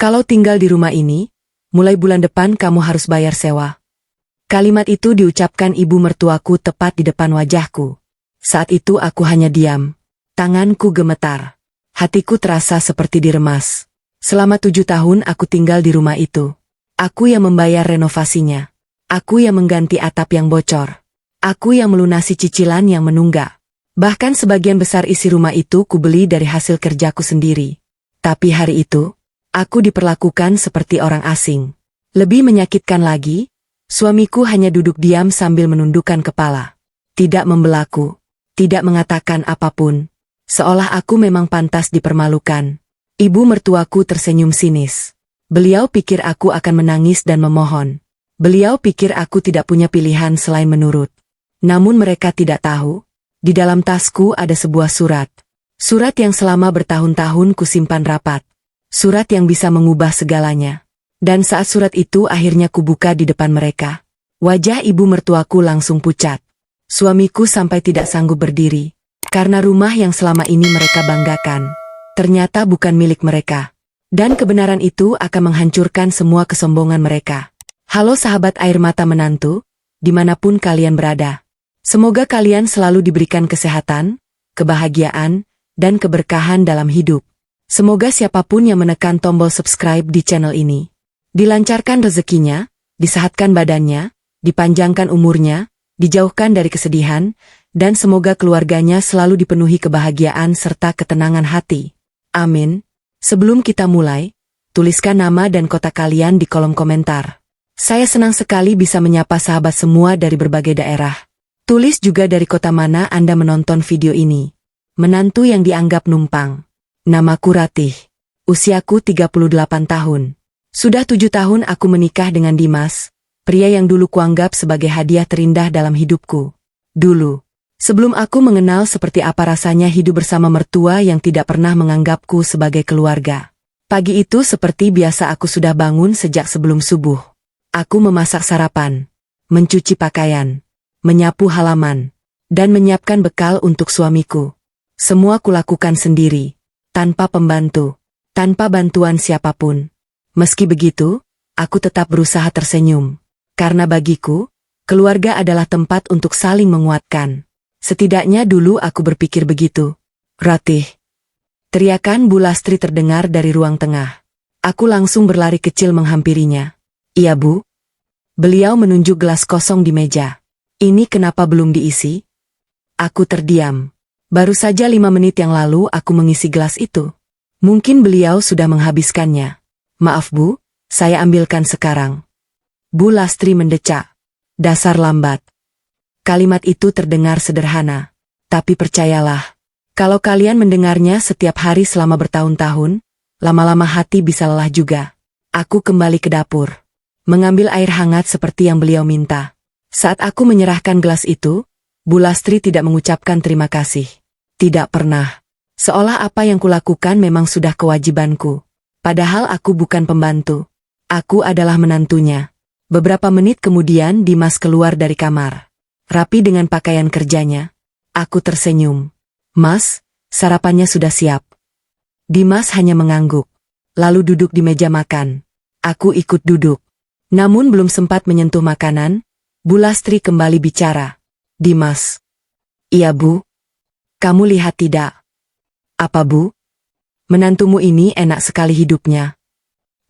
Kalau tinggal di rumah ini, mulai bulan depan kamu harus bayar sewa. Kalimat itu diucapkan ibu mertuaku tepat di depan wajahku. Saat itu aku hanya diam. Tanganku gemetar. Hatiku terasa seperti diremas. Selama 7 tahun aku tinggal di rumah itu. Aku yang membayar renovasinya. Aku yang mengganti atap yang bocor. Aku yang melunasi cicilan yang menunggak. Bahkan sebagian besar isi rumah itu kubeli dari hasil kerjaku sendiri. Tapi hari itu, aku diperlakukan seperti orang asing. Lebih menyakitkan lagi, suamiku hanya duduk diam sambil menundukkan kepala. Tidak membelaku, tidak mengatakan apapun. Seolah aku memang pantas dipermalukan. Ibu mertuaku tersenyum sinis. Beliau pikir aku akan menangis dan memohon. Beliau pikir aku tidak punya pilihan selain menurut. Namun mereka tidak tahu, di dalam tasku ada sebuah surat. Surat yang selama bertahun-tahun kusimpan rapat. Surat yang bisa mengubah segalanya. Dan saat surat itu akhirnya kubuka di depan mereka, wajah ibu mertuaku langsung pucat. Suamiku sampai tidak sanggup berdiri. Karena rumah yang selama ini mereka banggakan, ternyata bukan milik mereka. Dan kebenaran itu akan menghancurkan semua kesombongan mereka. Halo sahabat air mata menantu, dimanapun kalian berada. Semoga kalian selalu diberikan kesehatan, kebahagiaan, dan keberkahan dalam hidup. Semoga siapapun yang menekan tombol subscribe di channel ini, dilancarkan rezekinya, disehatkan badannya, dipanjangkan umurnya, dijauhkan dari kesedihan, dan semoga keluarganya selalu dipenuhi kebahagiaan serta ketenangan hati. Amin. Sebelum kita mulai, tuliskan nama dan kota kalian di kolom komentar. Saya senang sekali bisa menyapa sahabat semua dari berbagai daerah. Tulis juga dari kota mana Anda menonton video ini. Menantu yang dianggap numpang. Namaku Ratih. Usiaku 38 tahun. Sudah 7 tahun aku menikah dengan Dimas, pria yang dulu kuanggap sebagai hadiah terindah dalam hidupku. Dulu, sebelum aku mengenal seperti apa rasanya hidup bersama mertua yang tidak pernah menganggapku sebagai keluarga. Pagi itu seperti biasa aku sudah bangun sejak sebelum subuh. Aku memasak sarapan, mencuci pakaian, menyapu halaman, dan menyiapkan bekal untuk suamiku. Semua kulakukan sendiri, tanpa pembantu, tanpa bantuan siapapun. Meski begitu, aku tetap berusaha tersenyum. Karena bagiku, keluarga adalah tempat untuk saling menguatkan. Setidaknya dulu aku berpikir begitu. Ratih. Teriakan Bu Lastri terdengar dari ruang tengah. Aku langsung berlari kecil menghampirinya. Iya Bu. Beliau menunjuk gelas kosong di meja. Ini kenapa belum diisi? Aku terdiam. Baru saja 5 menit yang lalu aku mengisi gelas itu. Mungkin beliau sudah menghabiskannya. Maaf Bu, saya ambilkan sekarang. Bu Lastri mendecak. Dasar lambat. Kalimat itu terdengar sederhana. Tapi percayalah, kalau kalian mendengarnya setiap hari selama bertahun-tahun, lama-lama hati bisa lelah juga. Aku kembali ke dapur. Mengambil air hangat seperti yang beliau minta. Saat aku menyerahkan gelas itu, Bu Lastri tidak mengucapkan terima kasih. Tidak pernah. Seolah apa yang kulakukan memang sudah kewajibanku. Padahal aku bukan pembantu. Aku adalah menantunya. Beberapa menit kemudian Dimas keluar dari kamar. Rapi dengan pakaian kerjanya. Aku tersenyum. Mas, sarapannya sudah siap. Dimas hanya mengangguk. Lalu duduk di meja makan. Aku ikut duduk. Namun belum sempat menyentuh makanan, Bu Lastri kembali bicara. Dimas. Iya Bu. Kamu lihat tidak? Apa Bu? Menantumu ini enak sekali hidupnya.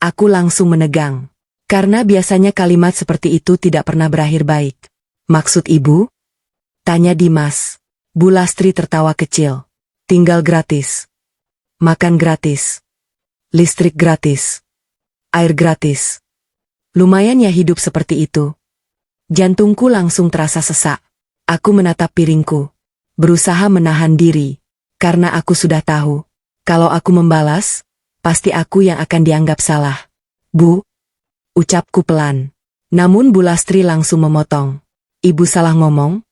Aku langsung menegang. Karena biasanya kalimat seperti itu tidak pernah berakhir baik. Maksud Ibu? Tanya Dimas. Bu Lastri tertawa kecil. Tinggal gratis. Makan gratis. Listrik gratis. Air gratis. Lumayan ya hidup seperti itu. Jantungku langsung terasa sesak. Aku menatap piringku. Berusaha menahan diri. Karena aku sudah tahu. Kalau aku membalas, pasti aku yang akan dianggap salah. Bu. Ucapku pelan. Namun Bu Lastri langsung memotong. Ibu salah ngomong?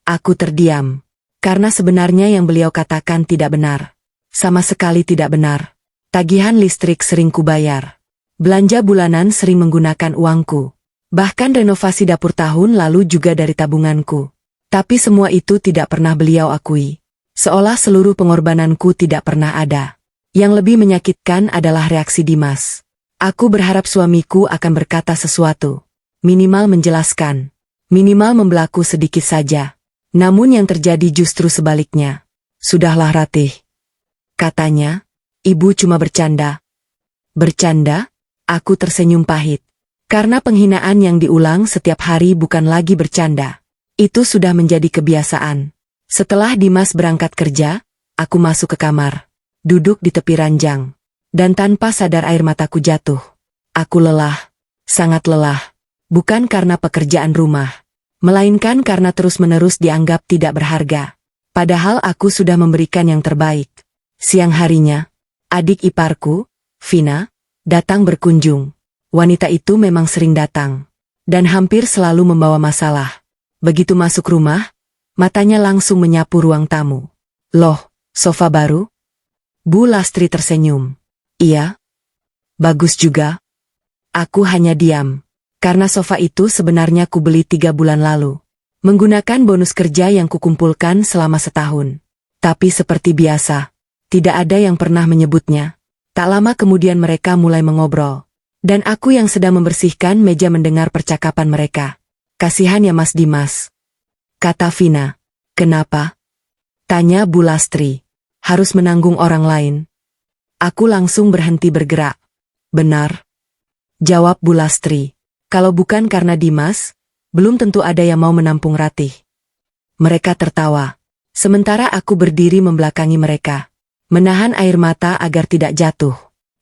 Aku terdiam. Karena sebenarnya yang beliau katakan tidak benar. Sama sekali tidak benar. Tagihan listrik sering kubayar. Belanja bulanan sering menggunakan uangku. Bahkan renovasi dapur tahun lalu juga dari tabunganku. Tapi semua itu tidak pernah beliau akui. Seolah seluruh pengorbananku tidak pernah ada. Yang lebih menyakitkan adalah reaksi Dimas. Aku berharap suamiku akan berkata sesuatu. Minimal menjelaskan. Minimal membelaku sedikit saja. Namun yang terjadi justru sebaliknya. Sudahlah Ratih, katanya, ibu cuma bercanda. Bercanda? Aku tersenyum pahit. Karena penghinaan yang diulang setiap hari bukan lagi bercanda. Itu sudah menjadi kebiasaan. Setelah Dimas berangkat kerja, aku masuk ke kamar. Duduk di tepi ranjang. Dan tanpa sadar air mataku jatuh. Aku lelah. Sangat lelah. Bukan karena pekerjaan rumah. Melainkan karena terus-menerus dianggap tidak berharga. Padahal aku sudah memberikan yang terbaik. Siang harinya, adik iparku, Vina, datang berkunjung. Wanita itu memang sering datang. Dan hampir selalu membawa masalah. Begitu masuk rumah, matanya langsung menyapu ruang tamu. Loh, sofa baru? Bu Lastri tersenyum. Iya. Bagus juga. Aku hanya diam. Karena sofa itu sebenarnya kubeli 3 bulan lalu. Menggunakan bonus kerja yang kukumpulkan selama setahun. Tapi seperti biasa, tidak ada yang pernah menyebutnya. Tak lama kemudian mereka mulai mengobrol. Dan aku yang sedang membersihkan meja mendengar percakapan mereka. Kasihan ya Mas Dimas, kata Vina. Kenapa? Tanya Bu Lastri. Harus menanggung orang lain. Aku langsung berhenti bergerak. Benar, jawab Bu Lastri. Kalau bukan karena Dimas, belum tentu ada yang mau menampung Ratih. Mereka tertawa. Sementara aku berdiri membelakangi mereka. Menahan air mata agar tidak jatuh.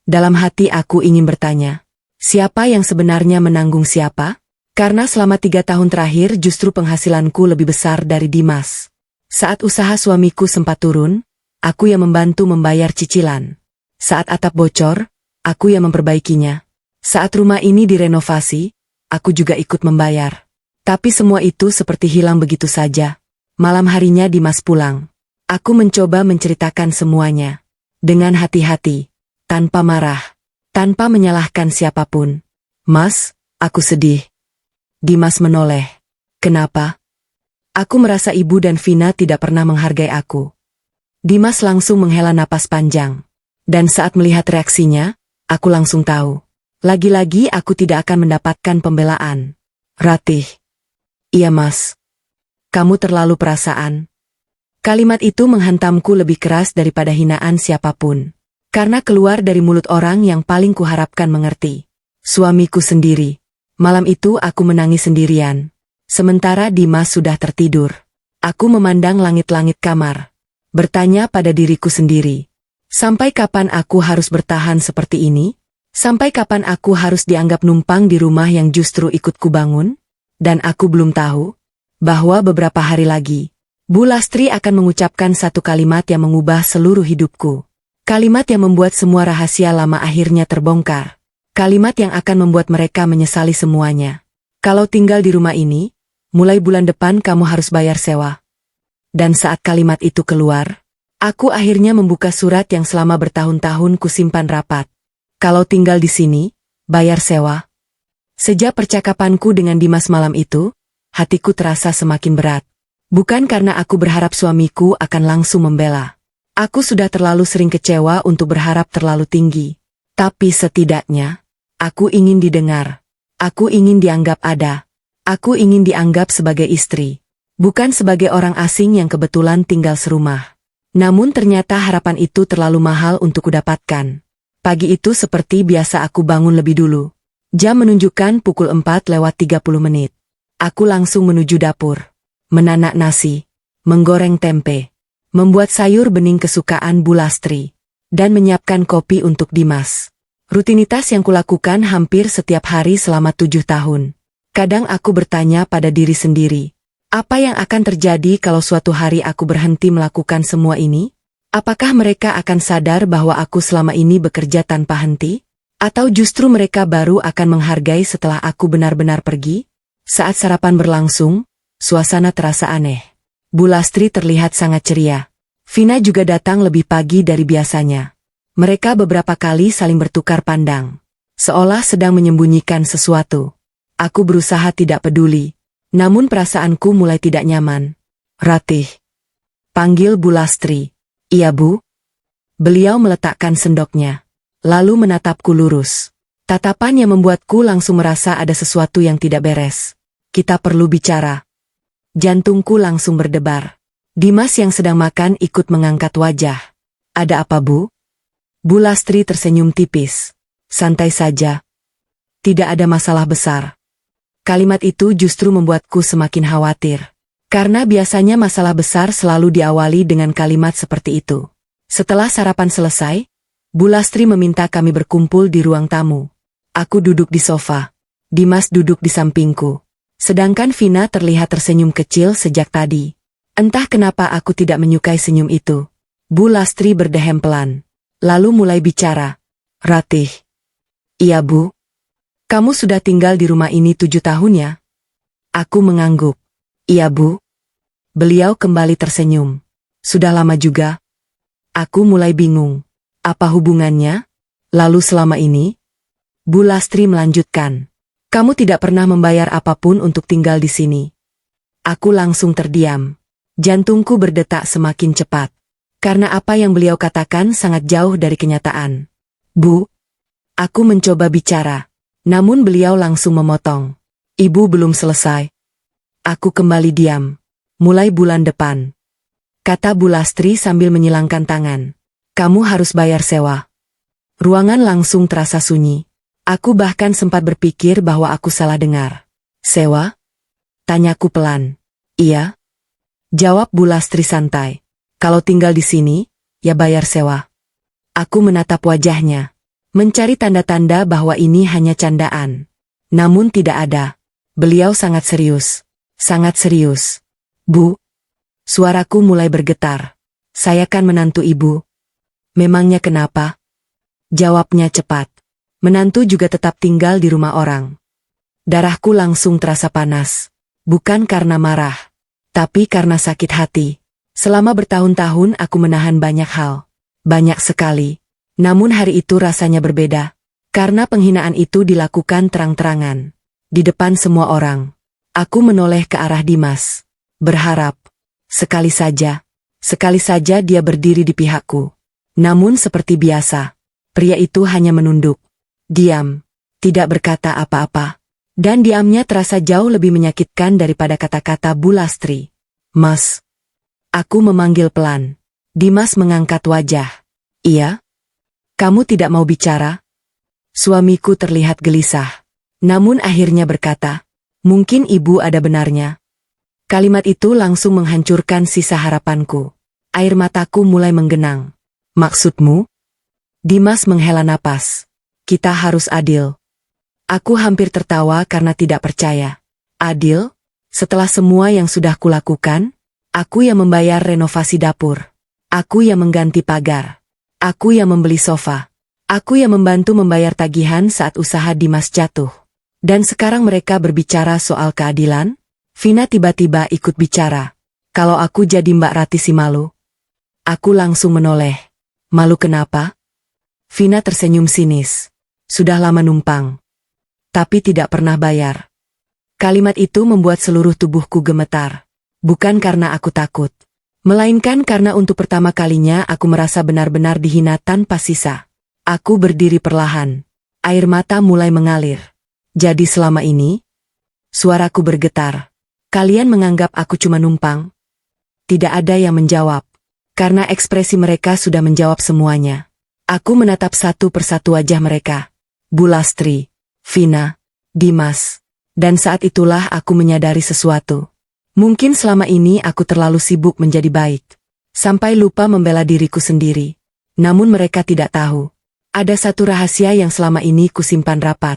Dalam hati aku ingin bertanya. Siapa yang sebenarnya menanggung siapa? Karena selama 3 tahun terakhir justru penghasilanku lebih besar dari Dimas. Saat usaha suamiku sempat turun, aku yang membantu membayar cicilan. Saat atap bocor, aku yang memperbaikinya. Saat rumah ini direnovasi, aku juga ikut membayar. Tapi semua itu seperti hilang begitu saja. Malam harinya Dimas pulang. Aku mencoba menceritakan semuanya. Dengan hati-hati. Tanpa marah. Tanpa menyalahkan siapapun. Mas, aku sedih. Dimas menoleh. Kenapa? Aku merasa ibu dan Vina tidak pernah menghargai aku. Dimas langsung menghela napas panjang. Dan saat melihat reaksinya, aku langsung tahu. Lagi-lagi aku tidak akan mendapatkan pembelaan. Ratih. Iya Mas. Kamu terlalu perasaan. Kalimat itu menghantamku lebih keras daripada hinaan siapapun. Karena keluar dari mulut orang yang paling kuharapkan mengerti. Suamiku sendiri. Malam itu aku menangis sendirian. Sementara Dimas sudah tertidur. Aku memandang langit-langit kamar. Bertanya pada diriku sendiri. Sampai kapan aku harus bertahan seperti ini? Sampai kapan aku harus dianggap numpang di rumah yang justru ikut kubangun? Dan aku belum tahu bahwa beberapa hari lagi, Bu Lastri akan mengucapkan satu kalimat yang mengubah seluruh hidupku. Kalimat yang membuat semua rahasia lama akhirnya terbongkar. Kalimat yang akan membuat mereka menyesali semuanya. Kalau tinggal di rumah ini, mulai bulan depan kamu harus bayar sewa. Dan saat kalimat itu keluar, aku akhirnya membuka surat yang selama bertahun-tahun kusimpan rapat. Kalau tinggal di sini, bayar sewa. Sejak percakapanku dengan Dimas malam itu, hatiku terasa semakin berat. Bukan karena aku berharap suamiku akan langsung membela. Aku sudah terlalu sering kecewa untuk berharap terlalu tinggi. Tapi setidaknya, aku ingin didengar. Aku ingin dianggap ada. Aku ingin dianggap sebagai istri. Bukan sebagai orang asing yang kebetulan tinggal serumah. Namun ternyata harapan itu terlalu mahal untuk kudapatkan. Pagi itu seperti biasa aku bangun lebih dulu. Jam menunjukkan pukul 4:30. Aku langsung menuju dapur. Menanak nasi, menggoreng tempe, membuat sayur bening kesukaan Bu Lastri, dan menyiapkan kopi untuk Dimas. Rutinitas yang kulakukan hampir setiap hari selama 7 tahun. Kadang aku bertanya pada diri sendiri, apa yang akan terjadi kalau suatu hari aku berhenti melakukan semua ini? Apakah mereka akan sadar bahwa aku selama ini bekerja tanpa henti? Atau justru mereka baru akan menghargai setelah aku benar-benar pergi? Saat sarapan berlangsung, suasana terasa aneh. Bu Lastri terlihat sangat ceria. Vina juga datang lebih pagi dari biasanya. Mereka beberapa kali saling bertukar pandang. Seolah sedang menyembunyikan sesuatu. Aku berusaha tidak peduli. Namun perasaanku mulai tidak nyaman. Ratih. Panggil Bu Lastri. Iya Bu. Beliau meletakkan sendoknya. Lalu menatapku lurus. Tatapan yang membuatku langsung merasa ada sesuatu yang tidak beres. Kita perlu bicara. Jantungku langsung berdebar. Dimas yang sedang makan ikut mengangkat wajah. Ada apa, Bu? Bu Lastri tersenyum tipis. Santai saja. Tidak ada masalah besar. Kalimat itu justru membuatku semakin khawatir. Karena biasanya masalah besar selalu diawali dengan kalimat seperti itu. Setelah sarapan selesai, Bu Lastri meminta kami berkumpul di ruang tamu. Aku duduk di sofa. Dimas duduk di sampingku. Sedangkan Vina terlihat tersenyum kecil sejak tadi. Entah kenapa aku tidak menyukai senyum itu. Bu Lastri berdehem pelan. Lalu mulai bicara. Ratih. Iya, Bu. Kamu sudah tinggal di rumah ini 7 tahun ya? Aku mengangguk. Iya, Bu. Beliau kembali tersenyum. Sudah lama juga. Aku mulai bingung. Apa hubungannya? Lalu selama ini? Bu Lastri melanjutkan. Kamu tidak pernah membayar apapun untuk tinggal di sini. Aku langsung terdiam. Jantungku berdetak semakin cepat. Karena apa yang beliau katakan sangat jauh dari kenyataan. Bu, aku mencoba bicara. Namun beliau langsung memotong. Ibu belum selesai. Aku kembali diam. Mulai bulan depan. Kata Bu Lastri sambil menyilangkan tangan. Kamu harus bayar sewa. Ruangan langsung terasa sunyi. Aku bahkan sempat berpikir bahwa aku salah dengar. Sewa? Tanyaku pelan. Iya. Jawab Bu Lastri santai. Kalau tinggal di sini, ya bayar sewa. Aku menatap wajahnya. Mencari tanda-tanda bahwa ini hanya candaan. Namun tidak ada. Beliau sangat serius. Sangat serius. Bu. Suaraku mulai bergetar. Saya kan menantu ibu. Memangnya kenapa? Jawabnya cepat. Menantu juga tetap tinggal di rumah orang. Darahku langsung terasa panas. Bukan karena marah. Tapi karena sakit hati. Selama bertahun-tahun aku menahan banyak hal. Banyak sekali. Namun hari itu rasanya berbeda. Karena penghinaan itu dilakukan terang-terangan. Di depan semua orang. Aku menoleh ke arah Dimas. Berharap. Sekali saja dia berdiri di pihakku. Namun seperti biasa. Pria itu hanya menunduk. Diam. Tidak berkata apa-apa. Dan diamnya terasa jauh lebih menyakitkan daripada kata-kata Bu Lastri. Mas. Aku memanggil pelan. Dimas mengangkat wajah. Iya? Kamu tidak mau bicara? Suamiku terlihat gelisah. Namun akhirnya berkata, mungkin ibu ada benarnya. Kalimat itu langsung menghancurkan sisa harapanku. Air mataku mulai menggenang. Maksudmu? Dimas menghela napas. Kita harus adil. Aku hampir tertawa karena tidak percaya. Adil? Setelah semua yang sudah kulakukan? Aku yang membayar renovasi dapur. Aku yang mengganti pagar. Aku yang membeli sofa. Aku yang membantu membayar tagihan saat usaha Dimas jatuh. Dan sekarang mereka berbicara soal keadilan? Vina tiba-tiba ikut bicara. Kalau aku jadi Mbak Ratih si malu? Aku langsung menoleh. Malu kenapa? Vina tersenyum sinis. Sudah lama numpang. Tapi tidak pernah bayar. Kalimat itu membuat seluruh tubuhku gemetar. Bukan karena aku takut. Melainkan karena untuk pertama kalinya aku merasa benar-benar dihina tanpa sisa. Aku berdiri perlahan. Air mata mulai mengalir. Jadi selama ini? Suaraku bergetar. Kalian menganggap aku cuma numpang? Tidak ada yang menjawab. Karena ekspresi mereka sudah menjawab semuanya. Aku menatap satu persatu wajah mereka. Bu Lastri, Vina, Dimas. Dan saat itulah aku menyadari sesuatu. Mungkin selama ini aku terlalu sibuk menjadi baik. Sampai lupa membela diriku sendiri. Namun mereka tidak tahu. Ada satu rahasia yang selama ini kusimpan rapat.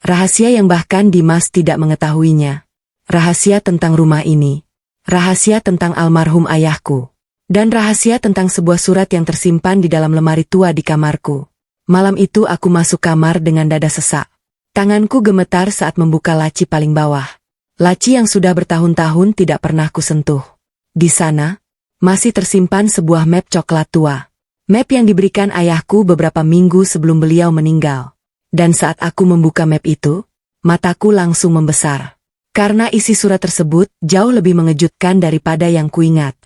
Rahasia yang bahkan Dimas tidak mengetahuinya. Rahasia tentang rumah ini. Rahasia tentang almarhum ayahku. Dan rahasia tentang sebuah surat yang tersimpan di dalam lemari tua di kamarku. Malam itu aku masuk kamar dengan dada sesak. Tanganku gemetar saat membuka laci paling bawah. Laci yang sudah bertahun-tahun tidak pernah kusentuh. Di sana, masih tersimpan sebuah map coklat tua. Map yang diberikan ayahku beberapa minggu sebelum beliau meninggal. Dan saat aku membuka map itu, mataku langsung membesar. Karena isi surat tersebut jauh lebih mengejutkan daripada yang kuingat.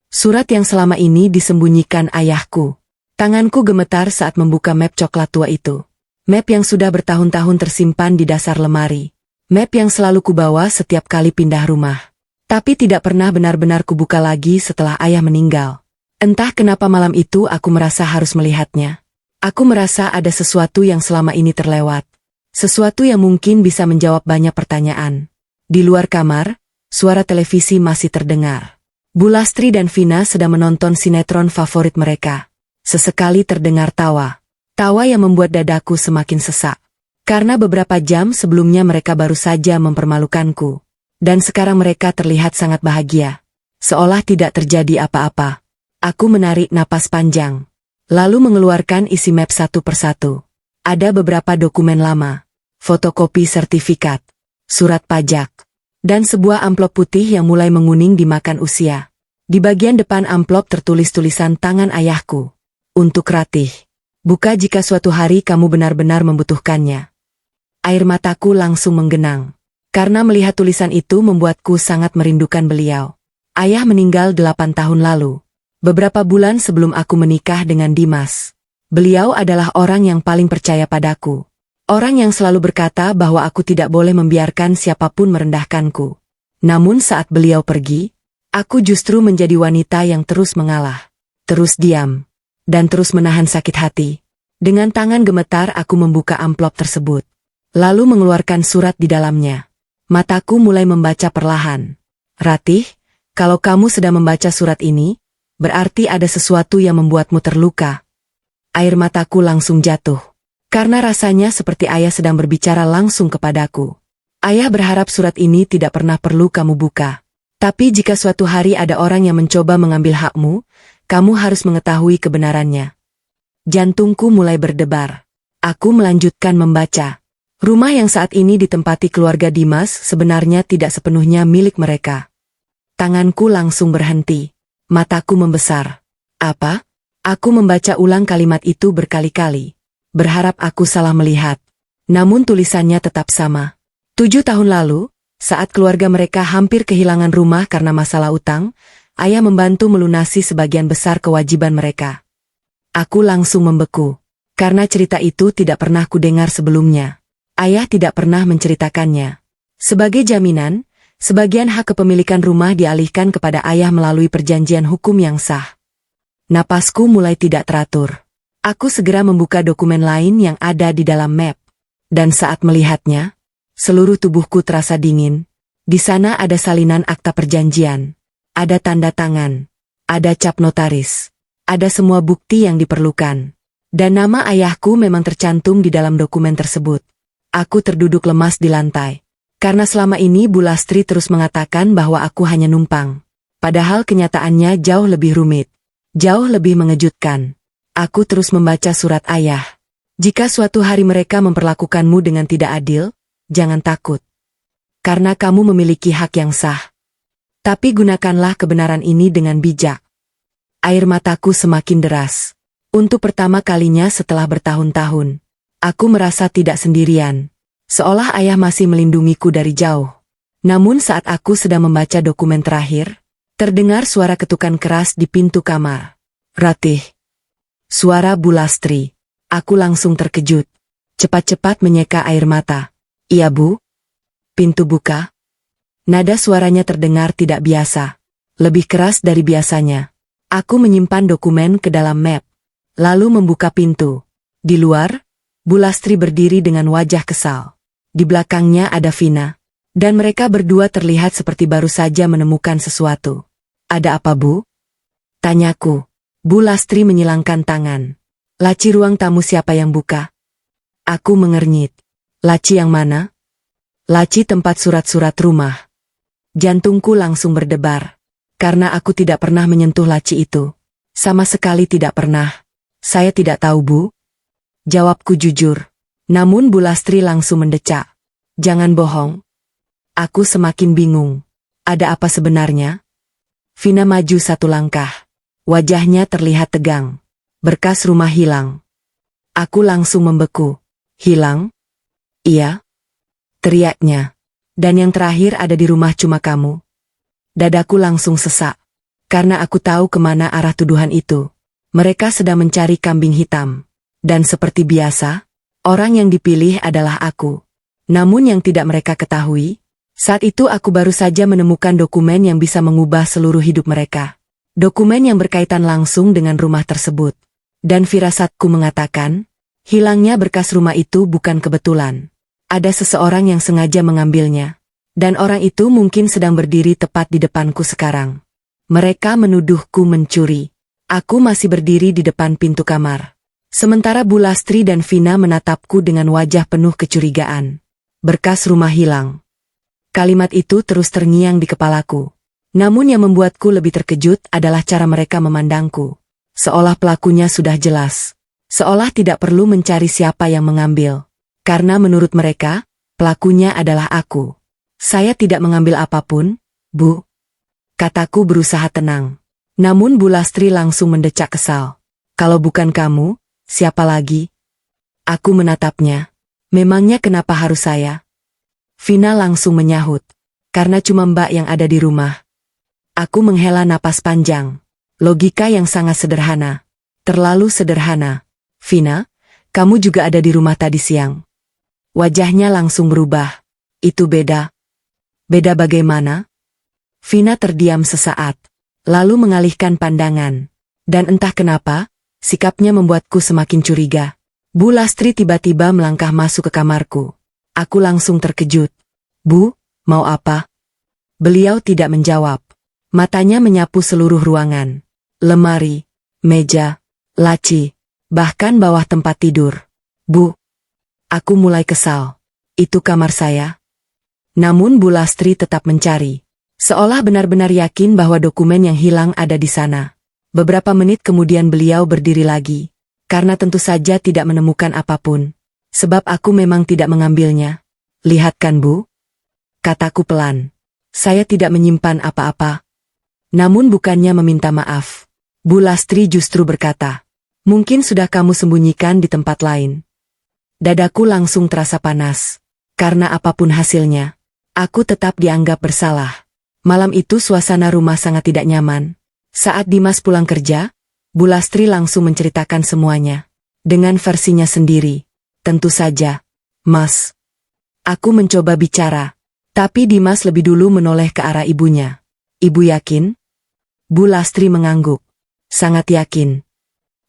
Surat yang selama ini disembunyikan ayahku. Tanganku gemetar saat membuka map coklat tua itu. Map yang sudah bertahun-tahun tersimpan di dasar lemari. Map yang selalu kubawa setiap kali pindah rumah. Tapi tidak pernah benar-benar kubuka lagi setelah ayah meninggal. Entah kenapa malam itu aku merasa harus melihatnya. Aku merasa ada sesuatu yang selama ini terlewat. Sesuatu yang mungkin bisa menjawab banyak pertanyaan. Di luar kamar, suara televisi masih terdengar. Bu Lastri dan Vina sedang menonton sinetron favorit mereka. Sesekali terdengar tawa. Tawa yang membuat dadaku semakin sesak. Karena beberapa jam sebelumnya mereka baru saja mempermalukanku. Dan sekarang mereka terlihat sangat bahagia. Seolah tidak terjadi apa-apa. Aku menarik napas panjang. Lalu mengeluarkan isi map satu persatu. Ada beberapa dokumen lama. Fotokopi sertifikat. Surat pajak. Dan sebuah amplop putih yang mulai menguning dimakan usia. Di bagian depan amplop tertulis tulisan tangan ayahku. Untuk Ratih. Buka jika suatu hari kamu benar-benar membutuhkannya. Air mataku langsung menggenang. Karena melihat tulisan itu membuatku sangat merindukan beliau. Ayah meninggal 8 tahun lalu. Beberapa bulan sebelum aku menikah dengan Dimas. Beliau adalah orang yang paling percaya padaku. Orang yang selalu berkata bahwa aku tidak boleh membiarkan siapapun merendahkanku. Namun saat beliau pergi, aku justru menjadi wanita yang terus mengalah. Terus diam. Dan terus menahan sakit hati. Dengan tangan gemetar aku membuka amplop tersebut. Lalu mengeluarkan surat di dalamnya. Mataku mulai membaca perlahan. Ratih, kalau kamu sedang membaca surat ini, berarti ada sesuatu yang membuatmu terluka. Air mataku langsung jatuh. Karena rasanya seperti ayah sedang berbicara langsung kepadaku. Ayah berharap surat ini tidak pernah perlu kamu buka. Tapi jika suatu hari ada orang yang mencoba mengambil hakmu, kamu harus mengetahui kebenarannya. Jantungku mulai berdebar. Aku melanjutkan membaca. Rumah yang saat ini ditempati keluarga Dimas sebenarnya tidak sepenuhnya milik mereka. Tanganku langsung berhenti. Mataku membesar. Apa? Aku membaca ulang kalimat itu berkali-kali. Berharap aku salah melihat. Namun tulisannya tetap sama. 7 tahun lalu, saat keluarga mereka hampir kehilangan rumah karena masalah utang, ayah membantu melunasi sebagian besar kewajiban mereka. Aku langsung membeku. Karena cerita itu tidak pernah kudengar sebelumnya. Ayah tidak pernah menceritakannya. Sebagai jaminan, sebagian hak kepemilikan rumah dialihkan kepada ayah melalui perjanjian hukum yang sah. Napasku mulai tidak teratur. Aku segera membuka dokumen lain yang ada di dalam map. Dan saat melihatnya, seluruh tubuhku terasa dingin. Di sana ada salinan akta perjanjian. Ada tanda tangan. Ada cap notaris. Ada semua bukti yang diperlukan. Dan nama ayahku memang tercantum di dalam dokumen tersebut. Aku terduduk lemas di lantai. Karena selama ini Bu Lastri terus mengatakan bahwa aku hanya numpang. Padahal kenyataannya jauh lebih rumit. Jauh lebih mengejutkan. Aku terus membaca surat ayah. Jika suatu hari mereka memperlakukanmu dengan tidak adil, jangan takut. Karena kamu memiliki hak yang sah. Tapi gunakanlah kebenaran ini dengan bijak. Air mataku semakin deras. Untuk pertama kalinya setelah bertahun-tahun, aku merasa tidak sendirian. Seolah ayah masih melindungiku dari jauh. Namun saat aku sedang membaca dokumen terakhir, terdengar suara ketukan keras di pintu kamar. Ratih. Suara Bu Lastri. Aku langsung terkejut. Cepat-cepat menyeka air mata. Iya Bu? Pintu buka. Nada suaranya terdengar tidak biasa. Lebih keras dari biasanya. Aku menyimpan dokumen ke dalam map. Lalu membuka pintu. Di luar, Bu Lastri berdiri dengan wajah kesal. Di belakangnya ada Vina. Dan mereka berdua terlihat seperti baru saja menemukan sesuatu. Ada apa Bu? Tanyaku. Bu Lastri menyilangkan tangan. Laci ruang tamu siapa yang buka? Aku mengernyit. Laci yang mana? Laci tempat surat-surat rumah. Jantungku langsung berdebar. Karena aku tidak pernah menyentuh laci itu. Sama sekali tidak pernah. Saya tidak tahu Bu. Jawabku jujur. Namun Bu Lastri langsung mendecak. Jangan bohong. Aku semakin bingung. Ada apa sebenarnya? Vina maju satu langkah. Wajahnya terlihat tegang. Berkas rumah hilang. Aku langsung membeku. Hilang? Iya. Teriaknya. Dan yang terakhir ada di rumah cuma kamu. Dadaku langsung sesak. Karena aku tahu kemana arah tuduhan itu. Mereka sedang mencari kambing hitam. Dan seperti biasa, Orang yang dipilih adalah aku. Namun yang tidak mereka ketahui, saat itu aku baru saja menemukan dokumen yang bisa mengubah seluruh hidup mereka. Dokumen yang berkaitan langsung dengan rumah tersebut. Dan firasatku mengatakan, hilangnya berkas rumah itu bukan kebetulan. Ada seseorang yang sengaja mengambilnya. Dan orang itu mungkin sedang berdiri tepat di depanku sekarang. Mereka menuduhku mencuri. Aku masih berdiri di depan pintu kamar. Sementara Bu Lastri dan Vina menatapku dengan wajah penuh kecurigaan. Berkas rumah hilang. Kalimat itu terus terngiang di kepalaku. Namun yang membuatku lebih terkejut adalah cara mereka memandangku. Seolah pelakunya sudah jelas. Seolah tidak perlu mencari siapa yang mengambil. Karena menurut mereka, pelakunya adalah aku. Saya tidak mengambil apapun, Bu. Kataku berusaha tenang. Namun Bu Lastri langsung mendecak kesal. Kalau bukan kamu, siapa lagi? Aku menatapnya. Memangnya kenapa harus saya? Vina langsung menyahut. Karena cuma Mbak yang ada di rumah. Aku menghela napas panjang. Logika yang sangat sederhana. Terlalu sederhana. Vina, kamu juga ada di rumah tadi siang. Wajahnya langsung berubah. Itu beda. Beda bagaimana? Vina terdiam sesaat. Lalu mengalihkan pandangan. Dan entah kenapa, sikapnya membuatku semakin curiga. Bu Lastri tiba-tiba melangkah masuk ke kamarku. Aku langsung terkejut. Bu, mau apa? Beliau tidak menjawab. Matanya menyapu seluruh ruangan. Lemari, meja, laci, bahkan bawah tempat tidur. Bu, aku mulai kesal. Itu kamar saya. Namun Bu Lastri tetap mencari. Seolah benar-benar yakin bahwa dokumen yang hilang ada di sana. Beberapa menit kemudian beliau berdiri lagi. Karena tentu saja tidak menemukan apapun. Sebab aku memang tidak mengambilnya. Lihat kan Bu? Kataku pelan. Saya tidak menyimpan apa-apa. Namun bukannya meminta maaf. Bu Lastri justru berkata, mungkin sudah kamu sembunyikan di tempat lain. Dadaku langsung terasa panas. Karena apapun hasilnya, aku tetap dianggap bersalah. Malam itu suasana rumah sangat tidak nyaman. Saat Dimas pulang kerja, Bu Lastri langsung menceritakan semuanya. Dengan versinya sendiri. Tentu saja, Mas. Aku mencoba bicara. Tapi Dimas lebih dulu menoleh ke arah ibunya. Ibu yakin? Bu Lastri mengangguk. Sangat yakin.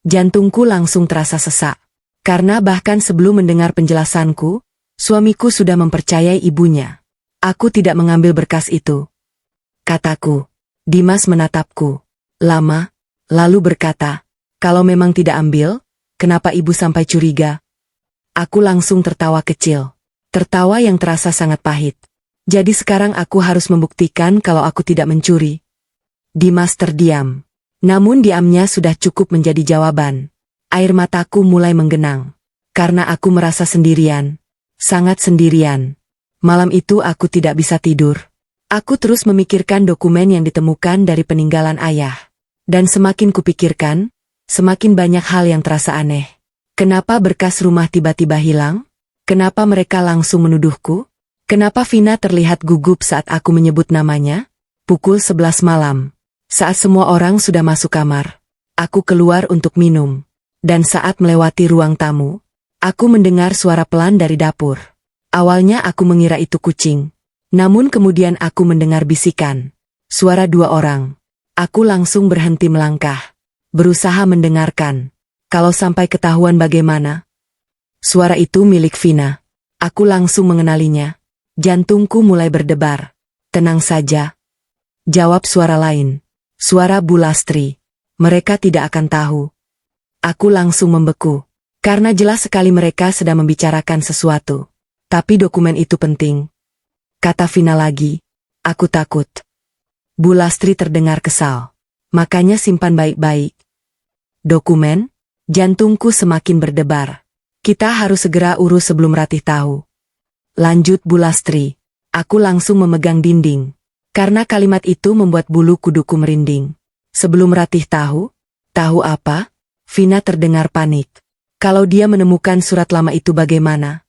Jantungku langsung terasa sesak. Karena bahkan sebelum mendengar penjelasanku, suamiku sudah mempercayai ibunya. Aku tidak mengambil berkas itu. Kataku. Dimas menatapku. Lama, lalu berkata, kalau memang tidak ambil, kenapa ibu sampai curiga? Aku langsung tertawa kecil. Tertawa yang terasa sangat pahit. Jadi sekarang aku harus membuktikan kalau aku tidak mencuri. Dimas terdiam. Namun diamnya sudah cukup menjadi jawaban. Air mataku mulai menggenang. Karena aku merasa sendirian. Sangat sendirian. Malam itu aku tidak bisa tidur. Aku terus memikirkan dokumen yang ditemukan dari peninggalan ayah. Dan semakin kupikirkan, semakin banyak hal yang terasa aneh. Kenapa berkas rumah tiba-tiba hilang? Kenapa mereka langsung menuduhku? Kenapa Vina terlihat gugup saat aku menyebut namanya? Pukul 11 malam. Saat semua orang sudah masuk kamar. Aku keluar untuk minum. Dan saat melewati ruang tamu, aku mendengar suara pelan dari dapur. Awalnya aku mengira itu kucing. Namun kemudian aku mendengar bisikan. Suara dua orang. Aku langsung berhenti melangkah. Berusaha mendengarkan. Kalau sampai ketahuan bagaimana? Suara itu milik Vina. Aku langsung mengenalinya. Jantungku mulai berdebar. Tenang saja. Jawab suara lain. Suara Bu Lastri. Mereka tidak akan tahu. Aku langsung membeku. Karena jelas sekali mereka sedang membicarakan sesuatu. Tapi dokumen itu penting. Kata Vina lagi. Aku takut. Bu Lastri terdengar kesal. Makanya simpan baik-baik. Dokumen? Jantungku semakin berdebar. Kita harus segera urus sebelum Ratih tahu. Lanjut Bu Lastri. Aku langsung memegang dinding. Karena kalimat itu membuat bulu kuduku merinding. Sebelum Ratih tahu? Tahu apa? Vina terdengar panik. Kalau dia menemukan surat lama itu bagaimana?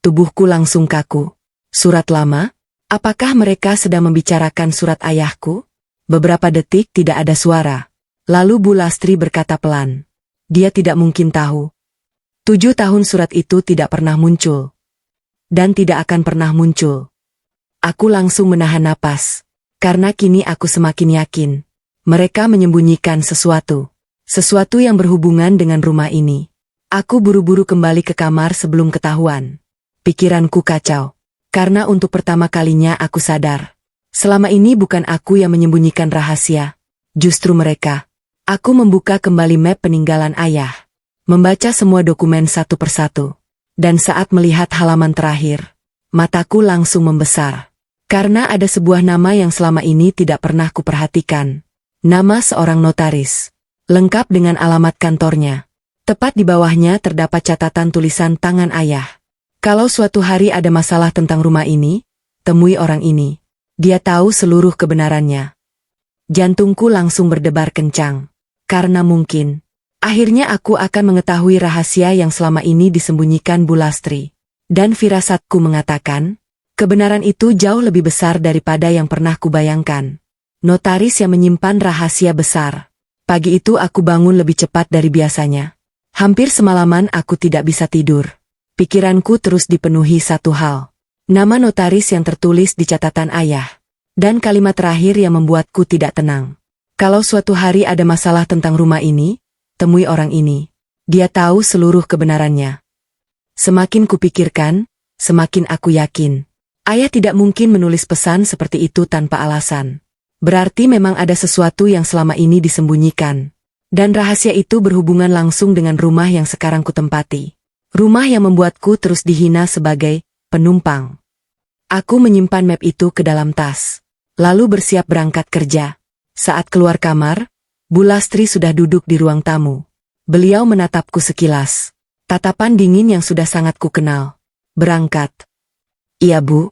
Tubuhku langsung kaku. Surat lama? Apakah mereka sedang membicarakan surat ayahku? Beberapa detik tidak ada suara. Lalu Bu Lastri berkata pelan. Dia tidak mungkin tahu. 7 tahun surat itu tidak pernah muncul. Dan tidak akan pernah muncul. Aku langsung menahan napas. Karena kini aku semakin yakin. Mereka menyembunyikan sesuatu. Sesuatu yang berhubungan dengan rumah ini. Aku buru-buru kembali ke kamar sebelum ketahuan. Pikiranku kacau. Karena untuk pertama kalinya aku sadar. Selama ini bukan aku yang menyembunyikan rahasia. Justru mereka. Aku membuka kembali map peninggalan ayah. Membaca semua dokumen satu persatu. Dan saat melihat halaman terakhir, mataku langsung membesar. Karena ada sebuah nama yang selama ini tidak pernah kuperhatikan. Nama seorang notaris. Lengkap dengan alamat kantornya. Tepat di bawahnya terdapat catatan tulisan tangan ayah. Kalau suatu hari ada masalah tentang rumah ini, temui orang ini. Dia tahu seluruh kebenarannya. Jantungku langsung berdebar kencang. Karena mungkin, akhirnya aku akan mengetahui rahasia yang selama ini disembunyikan Bu Lastri. Dan firasatku mengatakan, kebenaran itu jauh lebih besar daripada yang pernah kubayangkan. Notaris yang menyimpan rahasia besar. Pagi itu aku bangun lebih cepat dari biasanya. Hampir semalaman aku tidak bisa tidur. Pikiranku terus dipenuhi satu hal. Nama notaris yang tertulis di catatan ayah. Dan kalimat terakhir yang membuatku tidak tenang. Kalau suatu hari ada masalah tentang rumah ini, temui orang ini. Dia tahu seluruh kebenarannya. Semakin kupikirkan, semakin aku yakin. Ayah tidak mungkin menulis pesan seperti itu tanpa alasan. Berarti memang ada sesuatu yang selama ini disembunyikan. Dan rahasia itu berhubungan langsung dengan rumah yang sekarang kutempati. Rumah yang membuatku terus dihina sebagai penumpang. Aku menyimpan map itu ke dalam tas. Lalu bersiap berangkat kerja. Saat keluar kamar, Bu Lastri sudah duduk di ruang tamu. Beliau menatapku sekilas. Tatapan dingin yang sudah sangat kukenal. Berangkat. Iya Bu.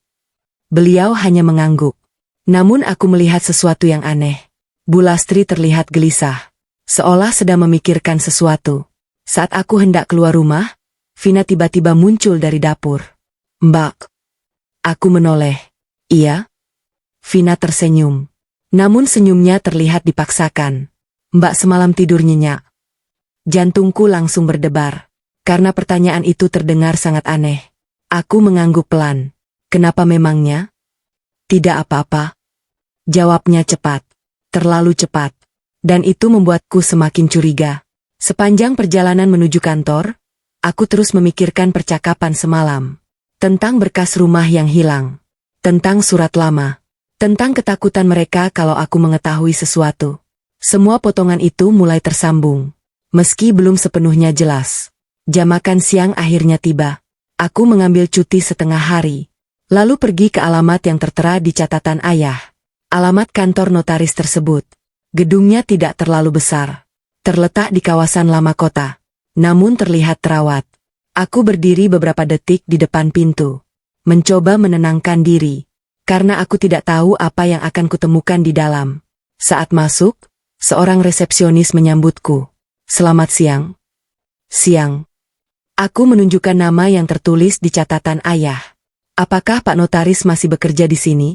Beliau hanya mengangguk. Namun aku melihat sesuatu yang aneh. Bu Lastri terlihat gelisah. Seolah sedang memikirkan sesuatu. Saat aku hendak keluar rumah, Vina tiba-tiba muncul dari dapur. Mbak. Aku menoleh. Iya? Vina tersenyum. Namun senyumnya terlihat dipaksakan. Mbak semalam tidur nyenyak. Jantungku langsung berdebar. Karena pertanyaan itu terdengar sangat aneh. Aku mengangguk pelan. Kenapa memangnya? Tidak apa-apa. Jawabnya cepat. Terlalu cepat. Dan itu membuatku semakin curiga. Sepanjang perjalanan menuju kantor, aku terus memikirkan percakapan semalam. Tentang berkas rumah yang hilang. Tentang surat lama. Tentang ketakutan mereka kalau aku mengetahui sesuatu. Semua potongan itu mulai tersambung. Meski belum sepenuhnya jelas. Jam makan siang akhirnya tiba. Aku mengambil cuti setengah hari. Lalu pergi ke alamat yang tertera di catatan ayah. Alamat kantor notaris tersebut. Gedungnya tidak terlalu besar. Terletak di kawasan lama kota. Namun terlihat terawat. Aku berdiri beberapa detik di depan pintu. Mencoba menenangkan diri. Karena aku tidak tahu apa yang akan kutemukan di dalam. Saat masuk, seorang resepsionis menyambutku. Selamat siang. Siang. Aku menunjukkan nama yang tertulis di catatan ayah. Apakah Pak Notaris masih bekerja di sini?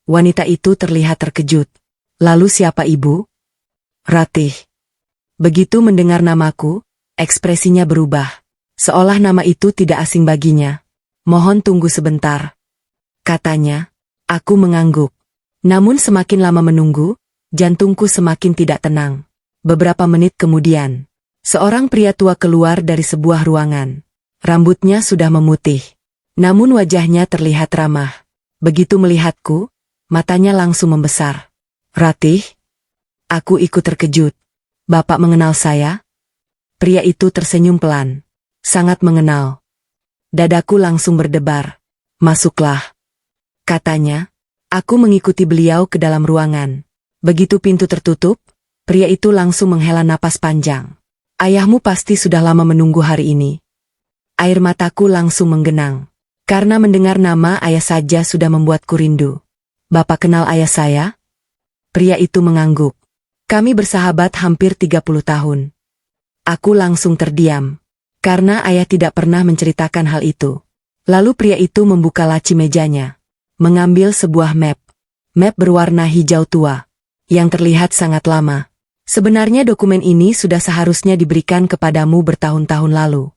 Wanita itu terlihat terkejut. Lalu siapa ibu? Ratih. Begitu mendengar namaku, ekspresinya berubah. Seolah nama itu tidak asing baginya. Mohon tunggu sebentar. Katanya. Aku mengangguk. Namun semakin lama menunggu, jantungku semakin tidak tenang. Beberapa menit kemudian, seorang pria tua keluar dari sebuah ruangan. Rambutnya sudah memutih. Namun wajahnya terlihat ramah. Begitu melihatku, matanya langsung membesar. Ratih? Aku ikut terkejut. Bapak mengenal saya? Pria itu tersenyum pelan. Sangat mengenal. Dadaku langsung berdebar. Masuklah. Katanya, aku mengikuti beliau ke dalam ruangan. Begitu pintu tertutup, pria itu langsung menghela napas panjang. Ayahmu pasti sudah lama menunggu hari ini. Air mataku langsung menggenang. Karena mendengar nama ayah saja sudah membuatku rindu. Bapak kenal ayah saya? Pria itu mengangguk. Kami bersahabat hampir 30 tahun. Aku langsung terdiam. Karena ayah tidak pernah menceritakan hal itu. Lalu pria itu membuka laci mejanya. Mengambil sebuah map. Map berwarna hijau tua. Yang terlihat sangat lama. Sebenarnya dokumen ini sudah seharusnya diberikan kepadamu bertahun-tahun lalu.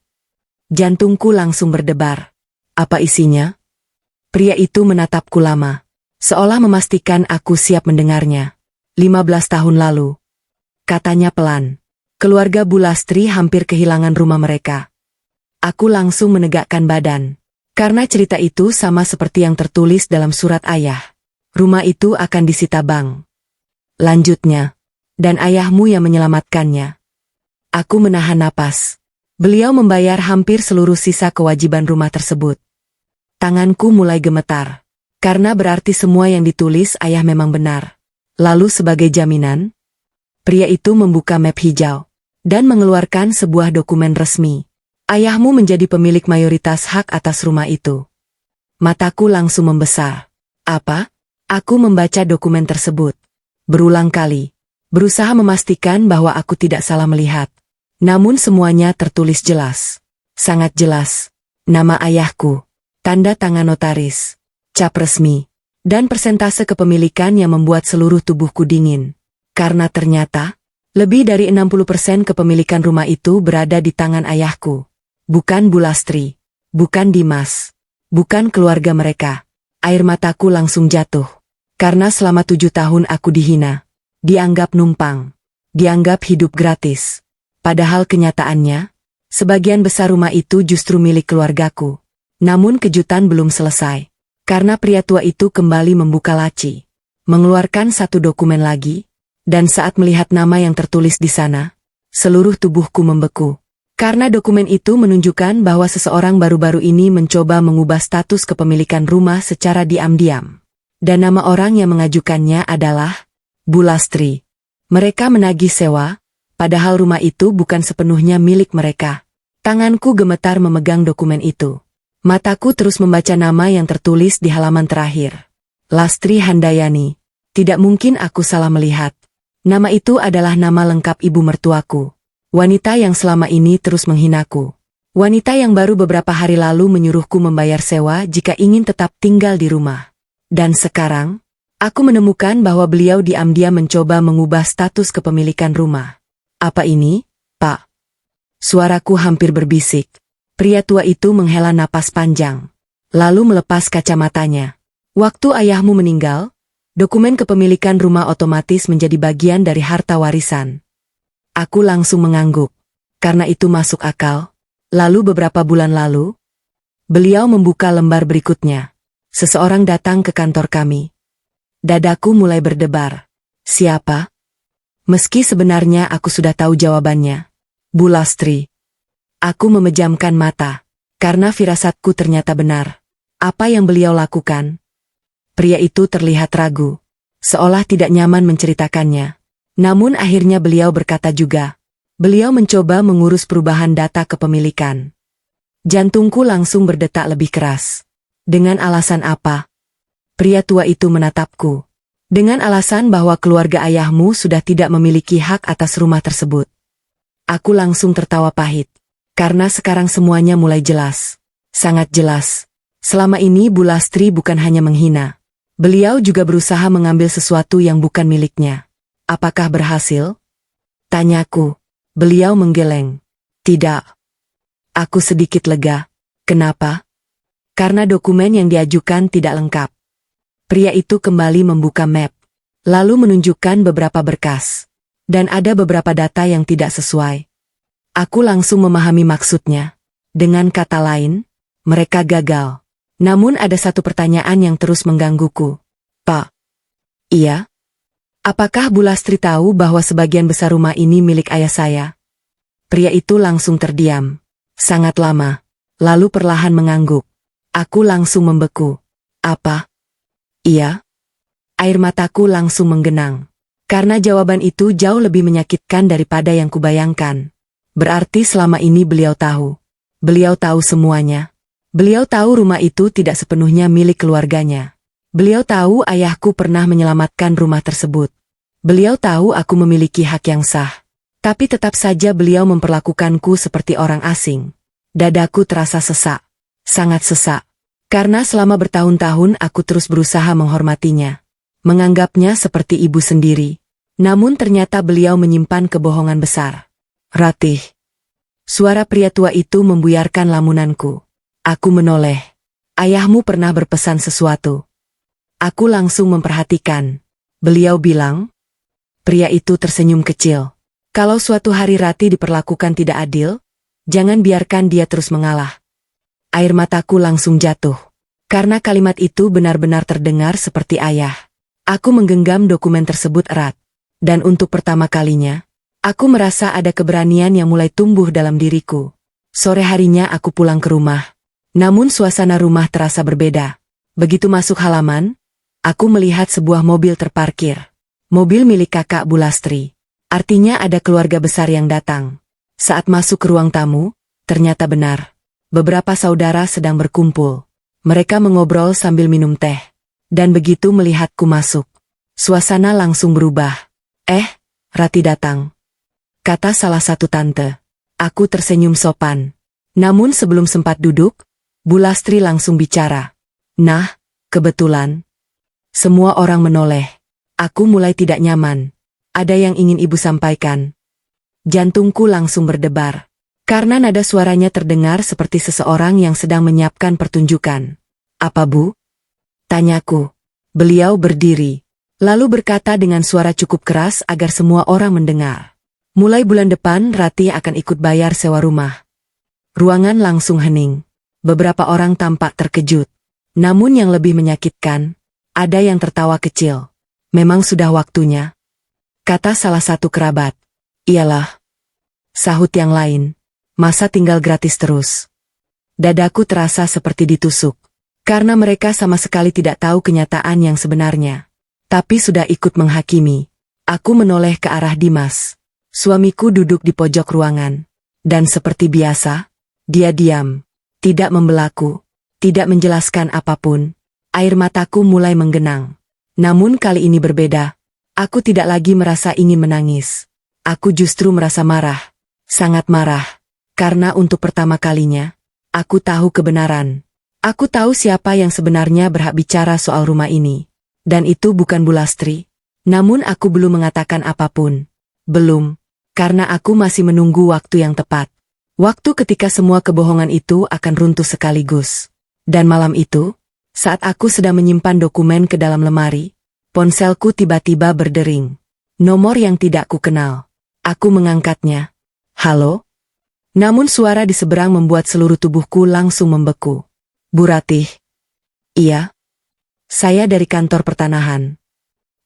Jantungku langsung berdebar. Apa isinya? Pria itu menatapku lama, seolah memastikan aku siap mendengarnya. 15 tahun lalu, katanya pelan, keluarga Bulastri hampir kehilangan rumah mereka. Aku langsung menegakkan badan, karena cerita itu sama seperti yang tertulis dalam surat ayah. Rumah itu akan disita bank. Lanjutnya, dan ayahmu yang menyelamatkannya. Aku menahan napas. Beliau membayar hampir seluruh sisa kewajiban rumah tersebut. Tanganku mulai gemetar, karena berarti semua yang ditulis ayah memang benar. Lalu sebagai jaminan, pria itu membuka map hijau, dan mengeluarkan sebuah dokumen resmi. Ayahmu menjadi pemilik mayoritas hak atas rumah itu. Mataku langsung membesar. Apa? Aku membaca dokumen tersebut. Berulang kali, berusaha memastikan bahwa aku tidak salah melihat. Namun semuanya tertulis jelas. Sangat jelas. Nama ayahku, tanda tangan notaris, cap resmi, dan persentase kepemilikan yang membuat seluruh tubuhku dingin. Karena ternyata, lebih dari 60% kepemilikan rumah itu berada di tangan ayahku. Bukan Bulastri, bukan Dimas, bukan keluarga mereka. Air mataku langsung jatuh. Karena selama 7 tahun aku dihina, dianggap numpang, dianggap hidup gratis. Padahal kenyataannya, sebagian besar rumah itu justru milik keluargaku. Namun kejutan belum selesai. Karena pria tua itu kembali membuka laci, mengeluarkan satu dokumen lagi, dan saat melihat nama yang tertulis di sana, seluruh tubuhku membeku. Karena dokumen itu menunjukkan bahwa seseorang baru-baru ini mencoba mengubah status kepemilikan rumah secara diam-diam. Dan nama orang yang mengajukannya adalah Bulastri. Mereka menagih sewa, padahal rumah itu bukan sepenuhnya milik mereka. Tanganku gemetar memegang dokumen itu. Mataku terus membaca nama yang tertulis di halaman terakhir. Lastri Handayani. Tidak mungkin aku salah melihat. Nama itu adalah nama lengkap ibu mertuaku. Wanita yang selama ini terus menghinaku. Wanita yang baru beberapa hari lalu menyuruhku membayar sewa jika ingin tetap tinggal di rumah. Dan sekarang, aku menemukan bahwa beliau diam-diam mencoba mengubah status kepemilikan rumah. Apa ini, Pak? Suaraku hampir berbisik. Pria tua itu menghela napas panjang, lalu melepas kacamatanya. Waktu ayahmu meninggal, dokumen kepemilikan rumah otomatis menjadi bagian dari harta warisan. Aku langsung mengangguk, karena itu masuk akal. Lalu beberapa bulan lalu, beliau membuka lembar berikutnya. Seseorang datang ke kantor kami. Dadaku mulai berdebar. Siapa? Meski sebenarnya aku sudah tahu jawabannya. Bulastri. Aku memejamkan mata, karena firasatku ternyata benar. Apa yang beliau lakukan? Pria itu terlihat ragu, seolah tidak nyaman menceritakannya. Namun akhirnya beliau berkata juga. Beliau mencoba mengurus perubahan data kepemilikan. Jantungku langsung berdetak lebih keras. Dengan alasan apa? Pria tua itu menatapku. Dengan alasan bahwa keluarga ayahmu sudah tidak memiliki hak atas rumah tersebut. Aku langsung tertawa pahit. Karena sekarang semuanya mulai jelas. Sangat jelas. Selama ini Bulastri bukan hanya menghina. Beliau juga berusaha mengambil sesuatu yang bukan miliknya. Apakah berhasil? Tanyaku. Beliau menggeleng. Tidak. Aku sedikit lega. Kenapa? Karena dokumen yang diajukan tidak lengkap. Pria itu kembali membuka map, lalu menunjukkan beberapa berkas. Dan ada beberapa data yang tidak sesuai. Aku langsung memahami maksudnya. Dengan kata lain, mereka gagal. Namun ada satu pertanyaan yang terus menggangguku. Pak. Iya? Apakah Bulastri tahu bahwa sebagian besar rumah ini milik ayah saya? Pria itu langsung terdiam. Sangat lama. Lalu perlahan mengangguk. Aku langsung membeku. Apa? Iya? Air mataku langsung menggenang. Karena jawaban itu jauh lebih menyakitkan daripada yang kubayangkan. Berarti selama ini beliau tahu. Beliau tahu semuanya. Beliau tahu rumah itu tidak sepenuhnya milik keluarganya. Beliau tahu ayahku pernah menyelamatkan rumah tersebut. Beliau tahu aku memiliki hak yang sah. Tapi tetap saja beliau memperlakukanku seperti orang asing. Dadaku terasa sesak. Sangat sesak. Karena selama bertahun-tahun aku terus berusaha menghormatinya. Menganggapnya seperti ibu sendiri. Namun ternyata beliau menyimpan kebohongan besar. Ratih. Suara pria tua itu membuyarkan lamunanku. Aku menoleh. Ayahmu pernah berpesan sesuatu. Aku langsung memperhatikan. Beliau bilang. Pria itu tersenyum kecil. Kalau suatu hari Rati diperlakukan tidak adil, jangan biarkan dia terus mengalah. Air mataku langsung jatuh. Karena kalimat itu benar-benar terdengar seperti ayah. Aku menggenggam dokumen tersebut erat. Dan untuk pertama kalinya, aku merasa ada keberanian yang mulai tumbuh dalam diriku. Sore harinya aku pulang ke rumah. Namun suasana rumah terasa berbeda. Begitu masuk halaman, aku melihat sebuah mobil terparkir. Mobil milik kakak Bulastri. Artinya ada keluarga besar yang datang. Saat masuk ke ruang tamu, ternyata benar. Beberapa saudara sedang berkumpul. Mereka mengobrol sambil minum teh. Dan begitu melihatku masuk, suasana langsung berubah. Rati datang, kata salah satu tante. Aku tersenyum sopan. Namun sebelum sempat duduk, Bulastri langsung bicara. Nah, kebetulan. Semua orang menoleh. Aku mulai tidak nyaman. Ada yang ingin ibu sampaikan. Jantungku langsung berdebar. Karena nada suaranya terdengar seperti seseorang yang sedang menyiapkan pertunjukan. Apa bu? Tanyaku. Beliau berdiri. Lalu berkata dengan suara cukup keras agar semua orang mendengar. Mulai bulan depan Rati akan ikut bayar sewa rumah. Ruangan langsung hening. Beberapa orang tampak terkejut. Namun yang lebih menyakitkan, ada yang tertawa kecil. Memang sudah waktunya, kata salah satu kerabat. Iyalah, sahut yang lain. Masa tinggal gratis terus. Dadaku terasa seperti ditusuk. Karena mereka sama sekali tidak tahu kenyataan yang sebenarnya. Tapi sudah ikut menghakimi. Aku menoleh ke arah Dimas. Suamiku duduk di pojok ruangan. Dan seperti biasa, dia diam. Tidak membelaku. Tidak menjelaskan apapun. Air mataku mulai menggenang. Namun kali ini berbeda. Aku tidak lagi merasa ingin menangis. Aku justru merasa marah. Sangat marah. Karena untuk pertama kalinya, aku tahu kebenaran. Aku tahu siapa yang sebenarnya berhak bicara soal rumah ini. Dan itu bukan Bulastri. Namun aku belum mengatakan apapun. Belum. Karena aku masih menunggu waktu yang tepat. Waktu ketika semua kebohongan itu akan runtuh sekaligus. Dan malam itu, saat aku sedang menyimpan dokumen ke dalam lemari, ponselku tiba-tiba berdering. Nomor yang tidak kukenal. Aku mengangkatnya. Halo? Namun suara di seberang membuat seluruh tubuhku langsung membeku. Bu Ratih. Iya. Saya dari kantor pertanahan.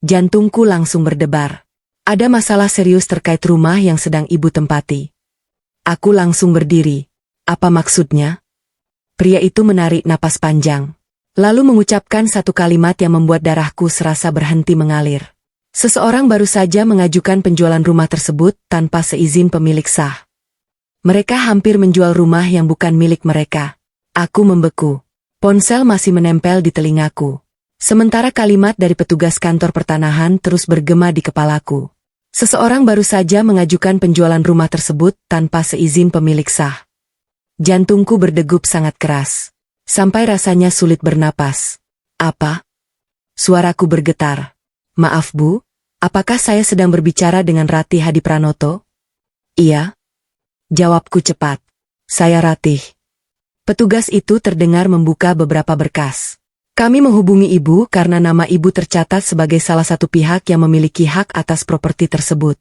Jantungku langsung berdebar. Ada masalah serius terkait rumah yang sedang ibu tempati. Aku langsung berdiri. Apa maksudnya? Pria itu menarik napas panjang. Lalu mengucapkan satu kalimat yang membuat darahku serasa berhenti mengalir. Seseorang baru saja mengajukan penjualan rumah tersebut tanpa seizin pemilik sah. Mereka hampir menjual rumah yang bukan milik mereka. Aku membeku. Ponsel masih menempel di telingaku. Sementara kalimat dari petugas kantor pertanahan terus bergema di kepalaku. Seseorang baru saja mengajukan penjualan rumah tersebut tanpa seizin pemilik sah. Jantungku berdegup sangat keras. Sampai rasanya sulit bernapas. Apa? Suaraku bergetar. Maaf bu, apakah saya sedang berbicara dengan Ratih Hadi Pranoto? Iya. Jawabku cepat. Saya Ratih. Petugas itu terdengar membuka beberapa berkas. Kami menghubungi ibu karena nama ibu tercatat sebagai salah satu pihak yang memiliki hak atas properti tersebut.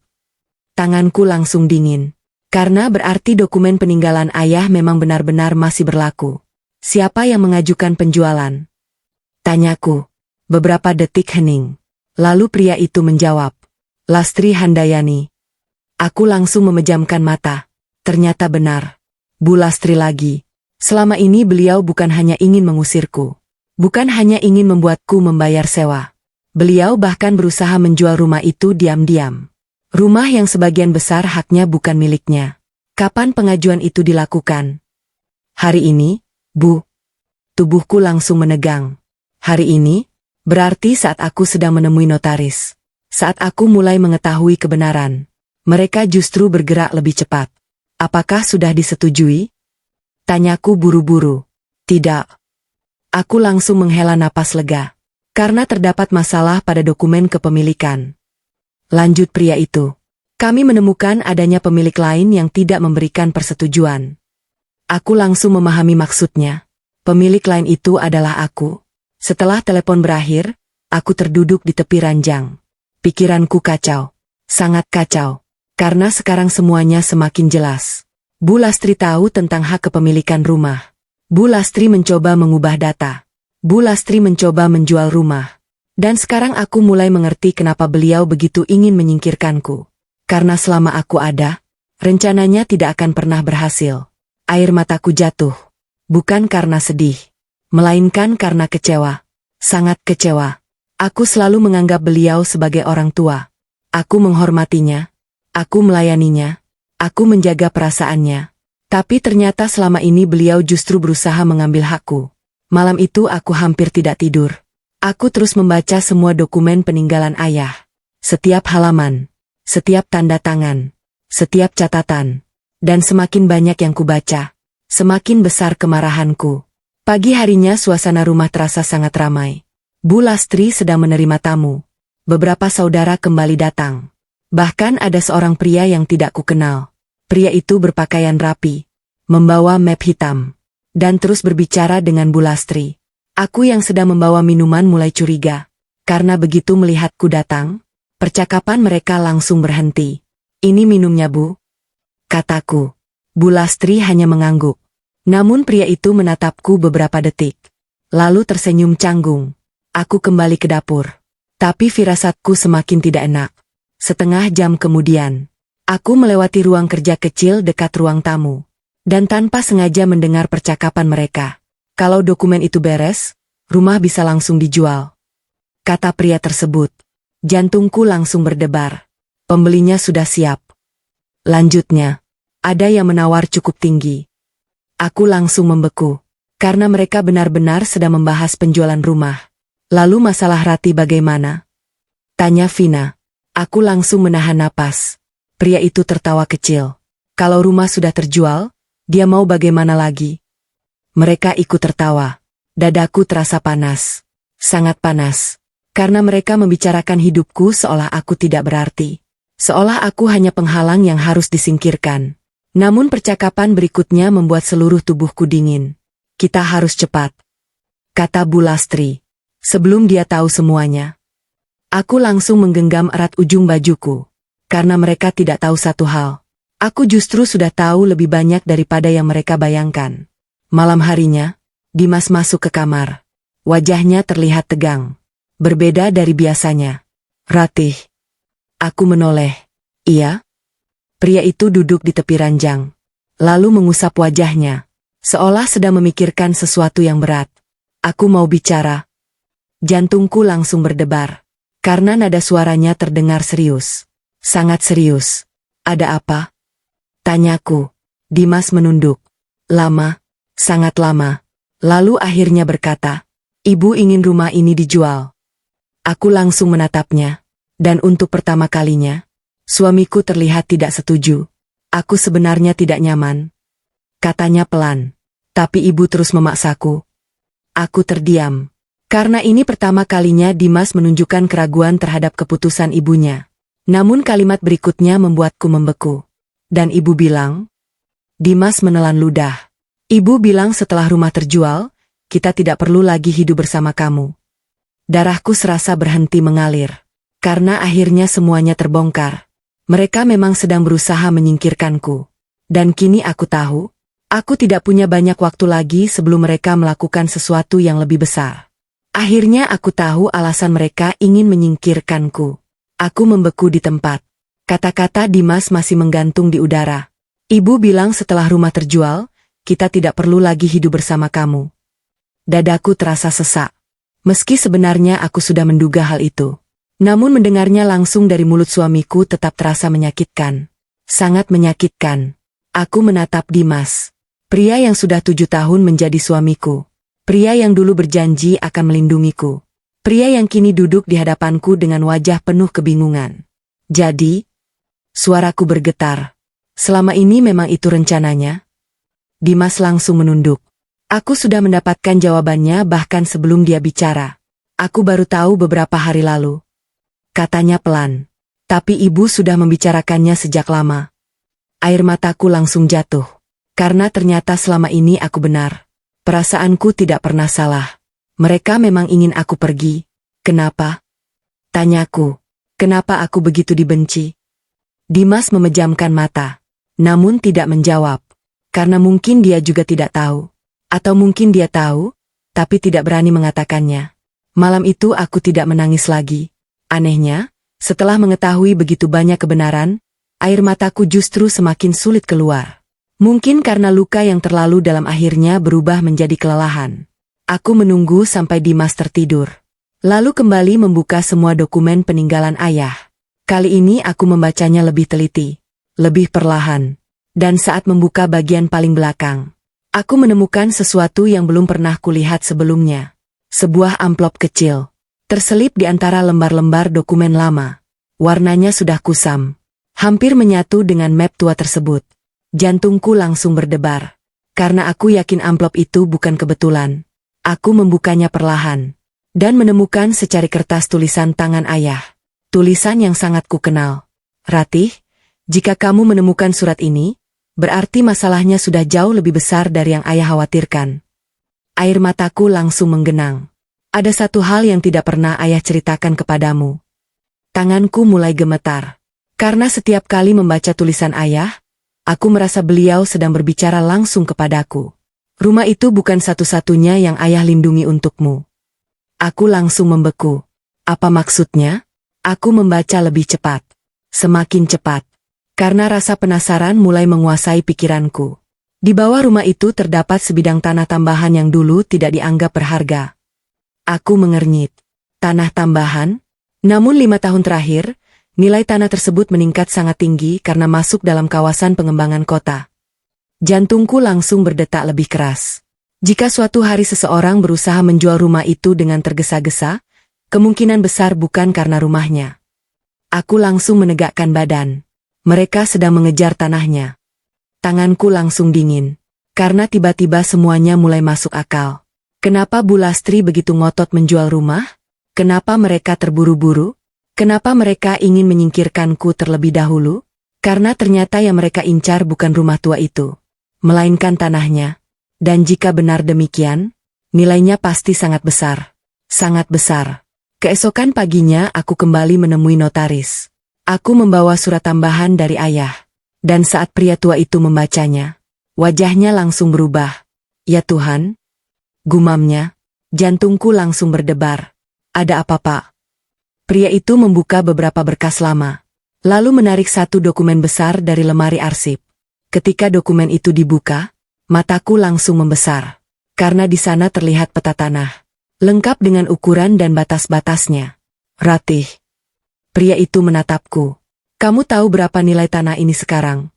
Tanganku langsung dingin. Karena berarti dokumen peninggalan ayah memang benar-benar masih berlaku. Siapa yang mengajukan penjualan? Tanyaku. Beberapa detik hening. Lalu pria itu menjawab. Lastri Handayani. Aku langsung memejamkan mata. Ternyata benar. Bu Lastri lagi. Selama ini beliau bukan hanya ingin mengusirku. Bukan hanya ingin membuatku membayar sewa. Beliau bahkan berusaha menjual rumah itu diam-diam. Rumah yang sebagian besar haknya bukan miliknya. Kapan pengajuan itu dilakukan? Hari ini? Bu, tubuhku langsung menegang. Hari ini, berarti saat aku sedang menemui notaris. Saat aku mulai mengetahui kebenaran. Mereka justru bergerak lebih cepat. Apakah sudah disetujui? Tanyaku buru-buru. Tidak. Aku langsung menghela napas lega. Karena terdapat masalah pada dokumen kepemilikan. Lanjut pria itu. Kami menemukan adanya pemilik lain yang tidak memberikan persetujuan. Aku langsung memahami maksudnya. Pemilik lain itu adalah aku. Setelah telepon berakhir, aku terduduk di tepi ranjang. Pikiranku kacau. Sangat kacau. Karena sekarang semuanya semakin jelas. Bu Lastri tahu tentang hak kepemilikan rumah. Bu Lastri mencoba mengubah data. Bu Lastri mencoba menjual rumah. Dan sekarang aku mulai mengerti kenapa beliau begitu ingin menyingkirkanku. Karena selama aku ada, rencananya tidak akan pernah berhasil. Air mataku jatuh. Bukan karena sedih. Melainkan karena kecewa. Sangat kecewa. Aku selalu menganggap beliau sebagai orang tua. Aku menghormatinya. Aku melayaninya. Aku menjaga perasaannya. Tapi ternyata selama ini beliau justru berusaha mengambil hakku. Malam itu aku hampir tidak tidur. Aku terus membaca semua dokumen peninggalan ayah. Setiap halaman. Setiap tanda tangan. Setiap catatan. Dan semakin banyak yang kubaca, semakin besar kemarahanku. Pagi harinya suasana rumah terasa sangat ramai. Bu Lastri sedang menerima tamu. Beberapa saudara kembali datang. Bahkan ada seorang pria yang tidak kukenal. Pria itu berpakaian rapi, membawa map hitam, dan terus berbicara dengan Bu Lastri. Aku yang sedang membawa minuman mulai curiga. Karena begitu melihatku datang, percakapan mereka langsung berhenti. "Ini minumnya, Bu," kataku. Bu Lastri hanya mengangguk. Namun pria itu menatapku beberapa detik. Lalu tersenyum canggung. Aku kembali ke dapur. Tapi firasatku semakin tidak enak. Setengah jam kemudian, aku melewati ruang kerja kecil dekat ruang tamu. Dan tanpa sengaja mendengar percakapan mereka. Kalau dokumen itu beres, rumah bisa langsung dijual, kata pria tersebut. Jantungku langsung berdebar. Pembelinya sudah siap. Lanjutnya, ada yang menawar cukup tinggi. Aku langsung membeku. Karena mereka benar-benar sedang membahas penjualan rumah. Lalu masalah Rati bagaimana? Tanya Vina. Aku langsung menahan napas. Pria itu tertawa kecil. Kalau rumah sudah terjual, dia mau bagaimana lagi? Mereka ikut tertawa. Dadaku terasa panas. Sangat panas. Karena mereka membicarakan hidupku seolah aku tidak berarti. Seolah aku hanya penghalang yang harus disingkirkan. Namun percakapan berikutnya membuat seluruh tubuhku dingin. Kita harus cepat, kata Bu Lastri. Sebelum dia tahu semuanya. Aku langsung menggenggam erat ujung bajuku. Karena mereka tidak tahu satu hal. Aku justru sudah tahu lebih banyak daripada yang mereka bayangkan. Malam harinya, Dimas masuk ke kamar. Wajahnya terlihat tegang. Berbeda dari biasanya. Ratih. Aku menoleh. Iya? Pria itu duduk di tepi ranjang. Lalu mengusap wajahnya. Seolah sedang memikirkan sesuatu yang berat. Aku mau bicara. Jantungku langsung berdebar. Karena nada suaranya terdengar serius. Sangat serius. Ada apa? Tanyaku. Dimas menunduk. Lama. Sangat lama. Lalu akhirnya berkata, "Ibu ingin rumah ini dijual." Aku langsung menatapnya. Dan untuk pertama kalinya, suamiku terlihat tidak setuju. Aku sebenarnya tidak nyaman. Katanya pelan. Tapi ibu terus memaksaku. Aku terdiam. Karena ini pertama kalinya Dimas menunjukkan keraguan terhadap keputusan ibunya. Namun kalimat berikutnya membuatku membeku. Dan ibu bilang? Dimas menelan ludah. Ibu bilang setelah rumah terjual, kita tidak perlu lagi hidup bersama kamu. Darahku serasa berhenti mengalir. Karena akhirnya semuanya terbongkar. Mereka memang sedang berusaha menyingkirkanku. Dan kini aku tahu, aku tidak punya banyak waktu lagi sebelum mereka melakukan sesuatu yang lebih besar. Akhirnya aku tahu alasan mereka ingin menyingkirkanku. Aku membeku di tempat. Kata-kata Dimas masih menggantung di udara. Ibu bilang setelah rumah terjual, kita tidak perlu lagi hidup bersama kamu. Dadaku terasa sesak. Meski sebenarnya aku sudah menduga hal itu. Namun mendengarnya langsung dari mulut suamiku tetap terasa menyakitkan. Sangat menyakitkan. Aku menatap Dimas. Pria yang sudah 7 tahun menjadi suamiku. Pria yang dulu berjanji akan melindungiku. Pria yang kini duduk di hadapanku dengan wajah penuh kebingungan. Jadi, suaraku bergetar. Selama ini memang itu rencananya? Dimas langsung menunduk. Aku sudah mendapatkan jawabannya bahkan sebelum dia bicara. Aku baru tahu beberapa hari lalu. Katanya pelan. Tapi ibu sudah membicarakannya sejak lama. Air mataku langsung jatuh. Karena ternyata selama ini aku benar. Perasaanku tidak pernah salah. Mereka memang ingin aku pergi. Kenapa? Tanyaku. Kenapa aku begitu dibenci? Dimas memejamkan mata. Namun tidak menjawab. Karena mungkin dia juga tidak tahu. Atau mungkin dia tahu, tapi tidak berani mengatakannya. Malam itu aku tidak menangis lagi. Anehnya, setelah mengetahui begitu banyak kebenaran, air mataku justru semakin sulit keluar. Mungkin karena luka yang terlalu dalam akhirnya berubah menjadi kelelahan. Aku menunggu sampai Dimas tertidur. Lalu kembali membuka semua dokumen peninggalan ayah. Kali ini aku membacanya lebih teliti, lebih perlahan. Dan saat membuka bagian paling belakang, aku menemukan sesuatu yang belum pernah kulihat sebelumnya. Sebuah amplop kecil, terselip di antara lembar-lembar dokumen lama. Warnanya sudah kusam, hampir menyatu dengan map tua tersebut. Jantungku langsung berdebar. Karena aku yakin amplop itu bukan kebetulan. Aku membukanya perlahan, dan menemukan secari kertas tulisan tangan ayah. Tulisan yang sangat kukenal. Ratih, jika kamu menemukan surat ini, berarti masalahnya sudah jauh lebih besar dari yang ayah khawatirkan. Air mataku langsung menggenang. Ada satu hal yang tidak pernah ayah ceritakan kepadamu. Tanganku mulai gemetar. Karena setiap kali membaca tulisan ayah, aku merasa beliau sedang berbicara langsung kepadaku. Rumah itu bukan satu-satunya yang ayah lindungi untukmu. Aku langsung membeku. Apa maksudnya? Aku membaca lebih cepat. Semakin cepat. Karena rasa penasaran mulai menguasai pikiranku. Di bawah rumah itu terdapat sebidang tanah tambahan yang dulu tidak dianggap berharga. Aku mengernyit. Tanah tambahan? Namun 5 tahun terakhir, nilai tanah tersebut meningkat sangat tinggi karena masuk dalam kawasan pengembangan kota. Jantungku langsung berdetak lebih keras. Jika suatu hari seseorang berusaha menjual rumah itu dengan tergesa-gesa, kemungkinan besar bukan karena rumahnya. Aku langsung menegakkan badan. Mereka sedang mengejar tanahnya. Tanganku langsung dingin. Karena tiba-tiba semuanya mulai masuk akal. Kenapa Bu Lastri begitu ngotot menjual rumah? Kenapa mereka terburu-buru? Kenapa mereka ingin menyingkirkanku terlebih dahulu? Karena ternyata yang mereka incar bukan rumah tua itu, melainkan tanahnya. Dan jika benar demikian, nilainya pasti sangat besar. Sangat besar. Keesokan paginya aku kembali menemui notaris. Aku membawa surat tambahan dari ayah. Dan saat pria tua itu membacanya, wajahnya langsung berubah. Ya Tuhan, gumamnya. Jantungku langsung berdebar. Ada apa, Pak? Pria itu membuka beberapa berkas lama. Lalu menarik satu dokumen besar dari lemari arsip. Ketika dokumen itu dibuka, mataku langsung membesar. Karena di sana terlihat peta tanah. Lengkap dengan ukuran dan batas-batasnya. Ratih. Pria itu menatapku. Kamu tahu berapa nilai tanah ini sekarang?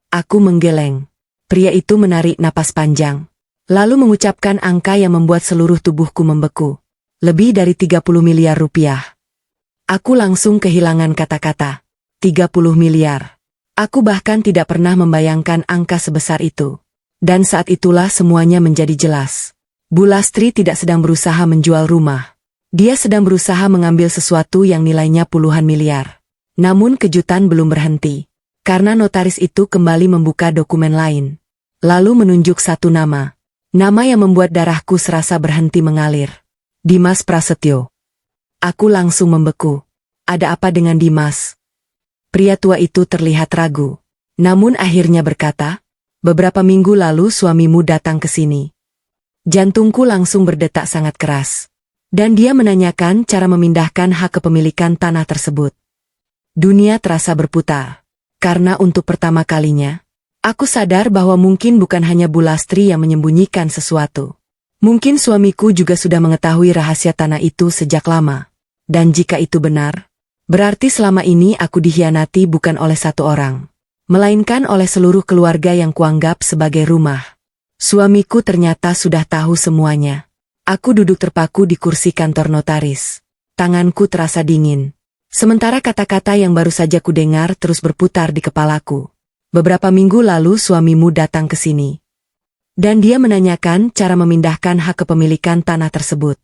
Aku menggeleng. Pria itu menarik napas panjang. Lalu mengucapkan angka yang membuat seluruh tubuhku membeku. Lebih dari 30 miliar rupiah. Aku langsung kehilangan kata-kata. 30 miliar. Aku bahkan tidak pernah membayangkan angka sebesar itu. Dan saat itulah semuanya menjadi jelas. Bu Lastri tidak sedang berusaha menjual rumah. Dia sedang berusaha mengambil sesuatu yang nilainya puluhan miliar. Namun kejutan belum berhenti. Karena notaris itu kembali membuka dokumen lain. Lalu menunjuk satu nama. Nama yang membuat darahku serasa berhenti mengalir. Dimas Prasetyo. Aku langsung membeku. Ada apa dengan Dimas? Pria tua itu terlihat ragu. Namun akhirnya berkata, beberapa minggu lalu suamimu datang ke sini. Jantungku langsung berdetak sangat keras. Dan dia menanyakan cara memindahkan hak kepemilikan tanah tersebut. Dunia terasa berputar. Karena untuk pertama kalinya, aku sadar bahwa mungkin bukan hanya Bu Lastri yang menyembunyikan sesuatu. Mungkin suamiku juga sudah mengetahui rahasia tanah itu sejak lama. Dan jika itu benar, berarti selama ini aku dikhianati bukan oleh satu orang, melainkan oleh seluruh keluarga yang kuanggap sebagai rumah. Suamiku ternyata sudah tahu semuanya. Aku duduk terpaku di kursi kantor notaris. Tanganku terasa dingin. Sementara kata-kata yang baru saja kudengar terus berputar di kepalaku. Beberapa minggu lalu suamimu datang ke sini. Dan dia menanyakan cara memindahkan hak kepemilikan tanah tersebut.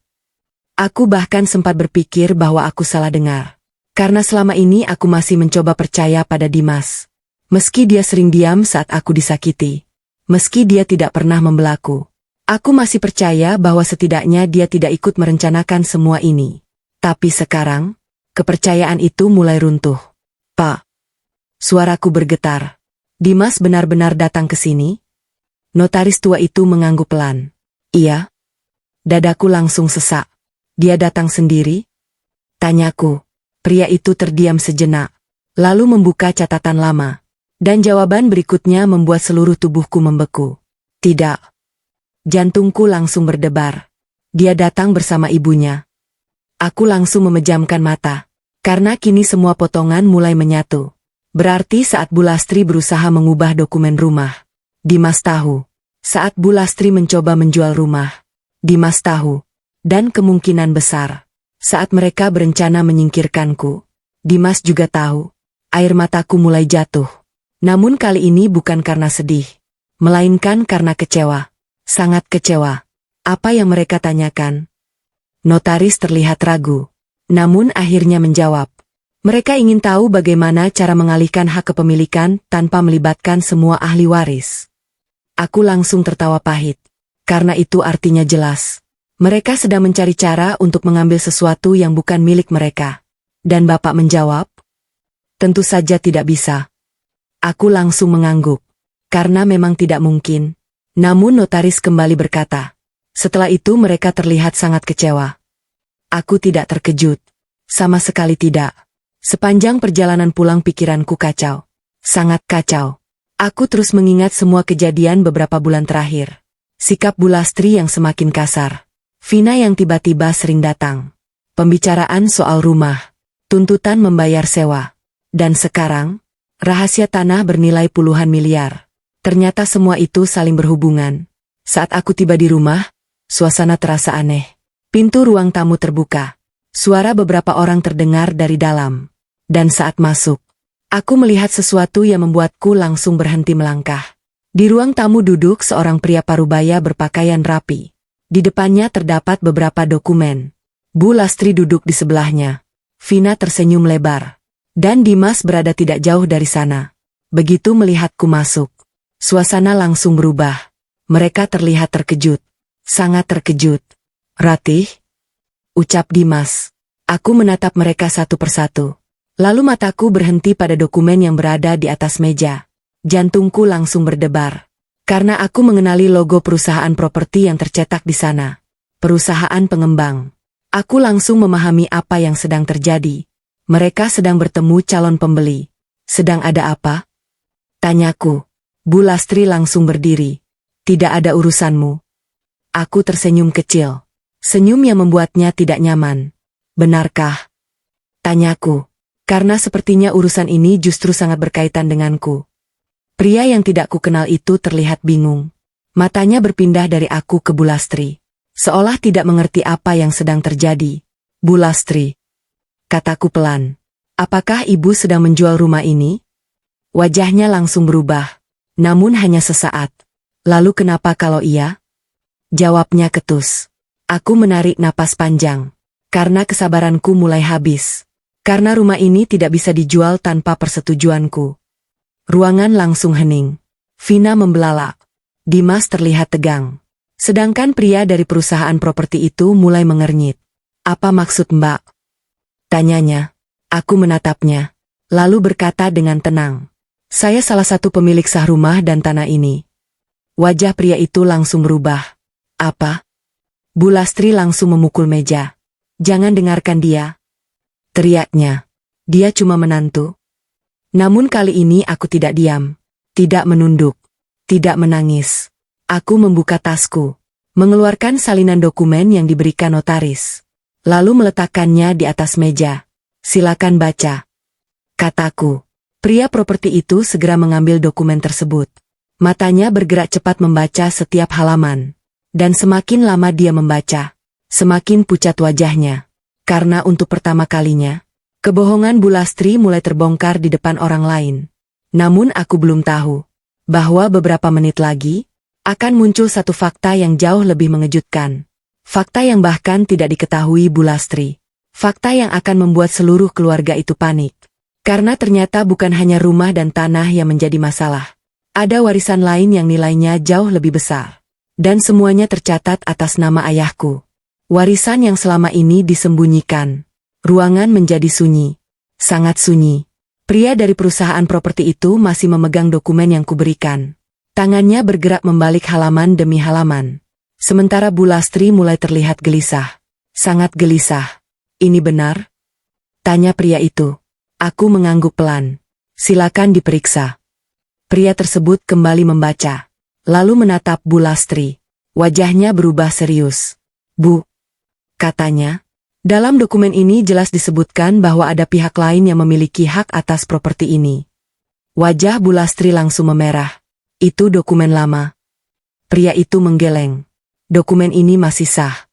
Aku bahkan sempat berpikir bahwa aku salah dengar. Karena selama ini aku masih mencoba percaya pada Dimas. Meski dia sering diam saat aku disakiti. Meski dia tidak pernah membelaku. Aku masih percaya bahwa setidaknya dia tidak ikut merencanakan semua ini. Tapi sekarang, kepercayaan itu mulai runtuh. Pak. Suaraku bergetar. Dimas benar-benar datang ke sini? Notaris tua itu mengangguk pelan. Iya. Dadaku langsung sesak. Dia datang sendiri? Tanyaku. Pria itu terdiam sejenak, lalu membuka catatan lama. Dan jawaban berikutnya membuat seluruh tubuhku membeku. Tidak. Jantungku langsung berdebar. Dia datang bersama ibunya. Aku langsung memejamkan mata. Karena kini semua potongan mulai menyatu. Berarti saat Bu Lastri berusaha mengubah dokumen rumah. Dimas tahu. Saat Bu Lastri mencoba menjual rumah. Dimas tahu. Dan kemungkinan besar. Saat mereka berencana menyingkirkanku, Dimas juga tahu. Air mataku mulai jatuh. Namun kali ini bukan karena sedih, melainkan karena kecewa. Sangat kecewa. Apa yang mereka tanyakan? Notaris terlihat ragu, namun akhirnya menjawab. Mereka ingin tahu bagaimana cara mengalihkan hak kepemilikan tanpa melibatkan semua ahli waris. Aku langsung tertawa pahit, karena itu artinya jelas. Mereka sedang mencari cara untuk mengambil sesuatu yang bukan milik mereka. Dan Bapak menjawab, tentu saja tidak bisa. Aku langsung mengangguk, karena memang tidak mungkin. Namun notaris kembali berkata, setelah itu mereka terlihat sangat kecewa. Aku tidak terkejut, sama sekali tidak. Sepanjang perjalanan pulang pikiranku kacau, sangat kacau. Aku terus mengingat semua kejadian beberapa bulan terakhir. Sikap Bu Lastri yang semakin kasar. Vina yang tiba-tiba sering datang. Pembicaraan soal rumah. Tuntutan membayar sewa. Dan sekarang, rahasia tanah bernilai puluhan miliar. Ternyata semua itu saling berhubungan. Saat aku tiba di rumah, suasana terasa aneh. Pintu ruang tamu terbuka. Suara beberapa orang terdengar dari dalam. Dan saat masuk, aku melihat sesuatu yang membuatku langsung berhenti melangkah. Di ruang tamu duduk seorang pria parubaya berpakaian rapi. Di depannya terdapat beberapa dokumen. Bu Lastri duduk di sebelahnya. Vina tersenyum lebar. Dan Dimas berada tidak jauh dari sana. Begitu melihatku masuk, suasana langsung berubah. Mereka terlihat terkejut. Sangat terkejut. Ratih? Ucap Dimas. Aku menatap mereka satu persatu. Lalu mataku berhenti pada dokumen yang berada di atas meja. Jantungku langsung berdebar. Karena aku mengenali logo perusahaan properti yang tercetak di sana. Perusahaan pengembang. Aku langsung memahami apa yang sedang terjadi. Mereka sedang bertemu calon pembeli. Sedang ada apa? Tanyaku. Bu Lastri langsung berdiri. Tidak ada urusanmu. Aku tersenyum kecil. Senyum yang membuatnya tidak nyaman. Benarkah? Tanyaku. Karena sepertinya urusan ini justru sangat berkaitan denganku. Pria yang tidak kukenal itu terlihat bingung. Matanya berpindah dari aku ke Bu Lastri. Seolah tidak mengerti apa yang sedang terjadi. Bu Lastri. Kataku pelan. Apakah ibu sedang menjual rumah ini? Wajahnya langsung berubah. Namun hanya sesaat. Lalu kenapa kalau iya? Jawabnya ketus. Aku menarik napas panjang. Karena kesabaranku mulai habis. Karena rumah ini tidak bisa dijual tanpa persetujuanku. Ruangan langsung hening. Vina membelalak. Dimas terlihat tegang. Sedangkan pria dari perusahaan properti itu mulai mengernyit. Apa maksud Mbak? Tanyanya. Aku menatapnya. Lalu berkata dengan tenang. Saya salah satu pemilik sah rumah dan tanah ini. Wajah pria itu langsung berubah. Apa? Bu Lastri langsung memukul meja. Jangan dengarkan dia. Teriaknya. Dia cuma menantu. Namun kali ini aku tidak diam. Tidak menunduk. Tidak menangis. Aku membuka tasku. Mengeluarkan salinan dokumen yang diberikan notaris. Lalu meletakkannya di atas meja. Silakan baca. Kataku. Pria properti itu segera mengambil dokumen tersebut. Matanya bergerak cepat membaca setiap halaman. Dan semakin lama dia membaca, semakin pucat wajahnya. Karena untuk pertama kalinya, kebohongan Bu Lastri mulai terbongkar di depan orang lain. Namun aku belum tahu bahwa beberapa menit lagi akan muncul satu fakta yang jauh lebih mengejutkan. Fakta yang bahkan tidak diketahui Bu Lastri. Fakta yang akan membuat seluruh keluarga itu panik. Karena ternyata bukan hanya rumah dan tanah yang menjadi masalah. Ada warisan lain yang nilainya jauh lebih besar. Dan semuanya tercatat atas nama ayahku. Warisan yang selama ini disembunyikan. Ruangan menjadi sunyi. Sangat sunyi. Pria dari perusahaan properti itu masih memegang dokumen yang kuberikan. Tangannya bergerak membalik halaman demi halaman. Sementara Bu Lastri mulai terlihat gelisah. Sangat gelisah. Ini benar? Tanya pria itu. Aku mengangguk pelan. Silakan diperiksa. Pria tersebut kembali membaca. Lalu menatap Bu Lastri. Wajahnya berubah serius. Bu, katanya, dalam dokumen ini jelas disebutkan bahwa ada pihak lain yang memiliki hak atas properti ini. Wajah Bu Lastri langsung memerah. Itu dokumen lama. Pria itu menggeleng. Dokumen ini masih sah.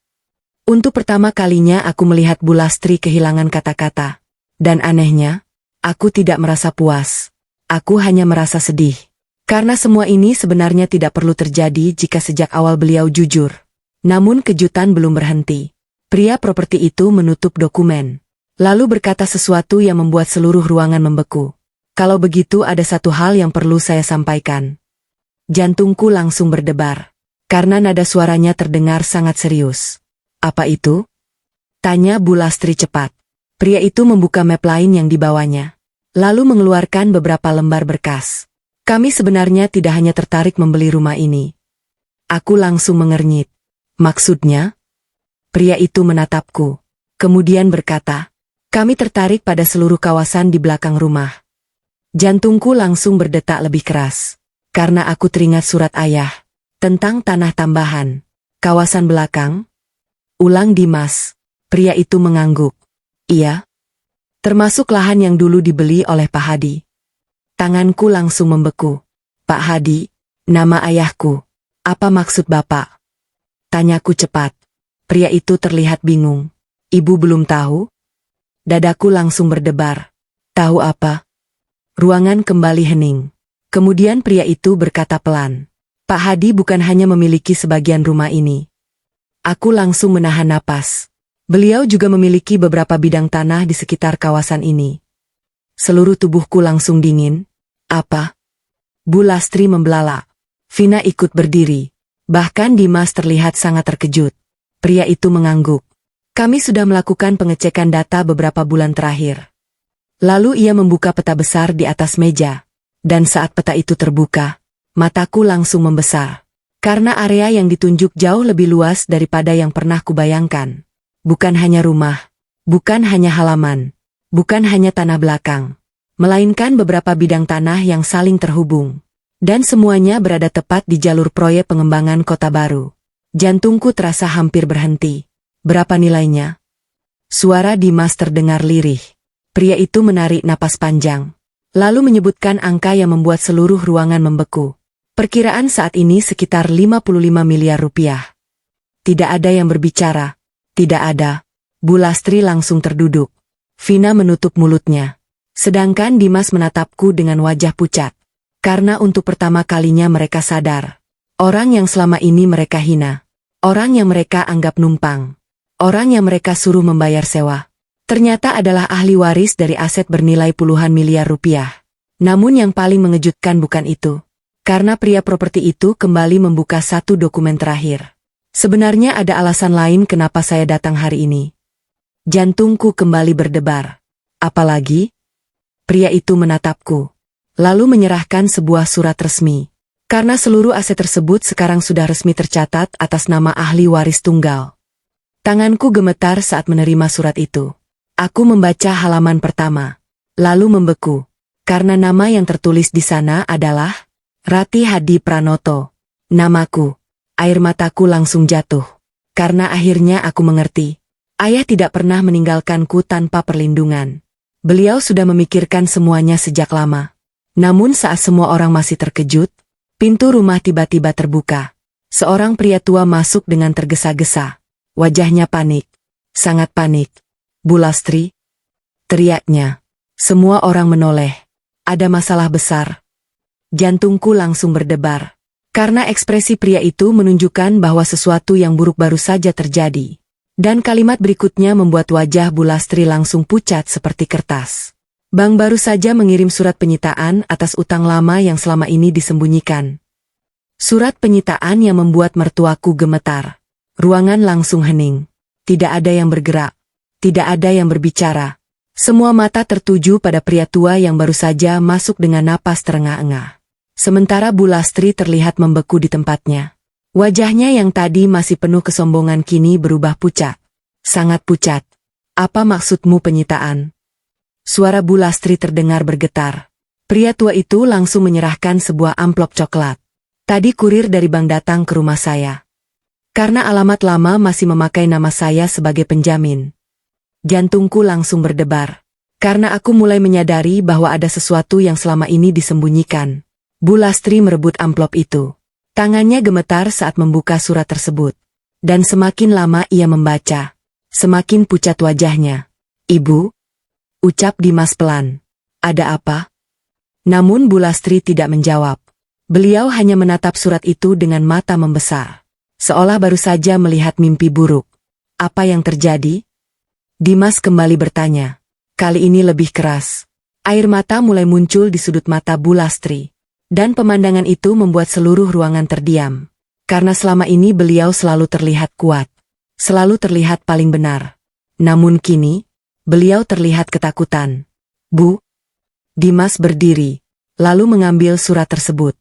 Untuk pertama kalinya aku melihat Bu Lastri kehilangan kata-kata. Dan anehnya, aku tidak merasa puas. Aku hanya merasa sedih. Karena semua ini sebenarnya tidak perlu terjadi jika sejak awal beliau jujur. Namun kejutan belum berhenti. Pria properti itu menutup dokumen. Lalu berkata sesuatu yang membuat seluruh ruangan membeku. Kalau begitu ada satu hal yang perlu saya sampaikan. Jantungku langsung berdebar. Karena nada suaranya terdengar sangat serius. Apa itu? Tanya Bu Lastri cepat. Pria itu membuka map lain yang dibawanya. Lalu mengeluarkan beberapa lembar berkas. Kami sebenarnya tidak hanya tertarik membeli rumah ini. Aku langsung mengernyit. Maksudnya? Pria itu menatapku. Kemudian berkata, kami tertarik pada seluruh kawasan di belakang rumah. Jantungku langsung berdetak lebih keras. Karena aku teringat surat ayah. Tentang tanah tambahan. Kawasan belakang? Ulang Dimas. Pria itu mengangguk. Iya. Termasuk lahan yang dulu dibeli oleh Pak Hadi. Tanganku langsung membeku. Pak Hadi, nama ayahku. Apa maksud Bapak? Tanyaku cepat. Pria itu terlihat bingung. Ibu belum tahu? Dadaku langsung berdebar. Tahu apa? Ruangan kembali hening. Kemudian pria itu berkata pelan. Pak Hadi bukan hanya memiliki sebagian rumah ini. Aku langsung menahan napas. Beliau juga memiliki beberapa bidang tanah di sekitar kawasan ini. Seluruh tubuhku langsung dingin. Apa? Bu Lastri membelalak. Vina ikut berdiri. Bahkan Dimas terlihat sangat terkejut. Pria itu mengangguk. Kami sudah melakukan pengecekan data beberapa bulan terakhir. Lalu ia membuka peta besar di atas meja. Dan saat peta itu terbuka, mataku langsung membesar. Karena area yang ditunjuk jauh lebih luas daripada yang pernah kubayangkan. Bukan hanya rumah, bukan hanya halaman, bukan hanya tanah belakang, melainkan beberapa bidang tanah yang saling terhubung. Dan semuanya berada tepat di jalur proyek pengembangan kota baru. Jantungku terasa hampir berhenti. Berapa nilainya? Suara Dimas terdengar lirih. Pria itu menarik napas panjang. Lalu menyebutkan angka yang membuat seluruh ruangan membeku. Perkiraan saat ini sekitar 55 miliar rupiah. Tidak ada yang berbicara. Tidak ada. Bu Lastri langsung terduduk. Vina menutup mulutnya. Sedangkan Dimas menatapku dengan wajah pucat. Karena untuk pertama kalinya mereka sadar. Orang yang selama ini mereka hina. Orang yang mereka anggap numpang. Orang yang mereka suruh membayar sewa. Ternyata adalah ahli waris dari aset bernilai puluhan miliar rupiah. Namun yang paling mengejutkan bukan itu. Karena pria properti itu kembali membuka satu dokumen terakhir. Sebenarnya ada alasan lain kenapa saya datang hari ini. Jantungku kembali berdebar. Apalagi? Pria itu menatapku. Lalu menyerahkan sebuah surat resmi. Karena seluruh aset tersebut sekarang sudah resmi tercatat atas nama ahli waris tunggal. Tanganku gemetar saat menerima surat itu. Aku membaca halaman pertama. Lalu membeku. Karena nama yang tertulis di sana adalah Rati Hadi Pranoto. Namaku. Air mataku langsung jatuh. Karena akhirnya aku mengerti. Ayah tidak pernah meninggalkanku tanpa perlindungan. Beliau sudah memikirkan semuanya sejak lama. Namun saat semua orang masih terkejut, pintu rumah tiba-tiba terbuka. Seorang pria tua masuk dengan tergesa-gesa. Wajahnya panik. Sangat panik. Bu Lastri? Teriaknya. Semua orang menoleh. Ada masalah besar. Jantungku langsung berdebar. Karena ekspresi pria itu menunjukkan bahwa sesuatu yang buruk baru saja terjadi. Dan kalimat berikutnya membuat wajah Bu Lastri langsung pucat seperti kertas. Bank baru saja mengirim surat penyitaan atas utang lama yang selama ini disembunyikan. Surat penyitaan yang membuat mertuaku gemetar. Ruangan langsung hening. Tidak ada yang bergerak. Tidak ada yang berbicara. Semua mata tertuju pada pria tua yang baru saja masuk dengan napas terengah-engah. Sementara Bu Lastri terlihat membeku di tempatnya. Wajahnya yang tadi masih penuh kesombongan kini berubah pucat. Sangat pucat. Apa maksudmu penyitaan? Suara Bu Lastri terdengar bergetar. Pria tua itu langsung menyerahkan sebuah amplop coklat. Tadi kurir dari bank datang ke rumah saya. Karena alamat lama masih memakai nama saya sebagai penjamin. Jantungku langsung berdebar. Karena aku mulai menyadari bahwa ada sesuatu yang selama ini disembunyikan. Bu Lastri merebut amplop itu. Tangannya gemetar saat membuka surat tersebut. Dan semakin lama ia membaca, semakin pucat wajahnya. "Ibu?" ucap Dimas pelan. "Ada apa?" Namun Bu Lastri tidak menjawab. Beliau hanya menatap surat itu dengan mata membesar. Seolah baru saja melihat mimpi buruk. "Apa yang terjadi?" Dimas kembali bertanya. Kali ini lebih keras. Air mata mulai muncul di sudut mata Bu Lastri. Dan pemandangan itu membuat seluruh ruangan terdiam. Karena selama ini beliau selalu terlihat kuat. Selalu terlihat paling benar. Namun kini, beliau terlihat ketakutan. "Bu?" Dimas berdiri, lalu mengambil surat tersebut.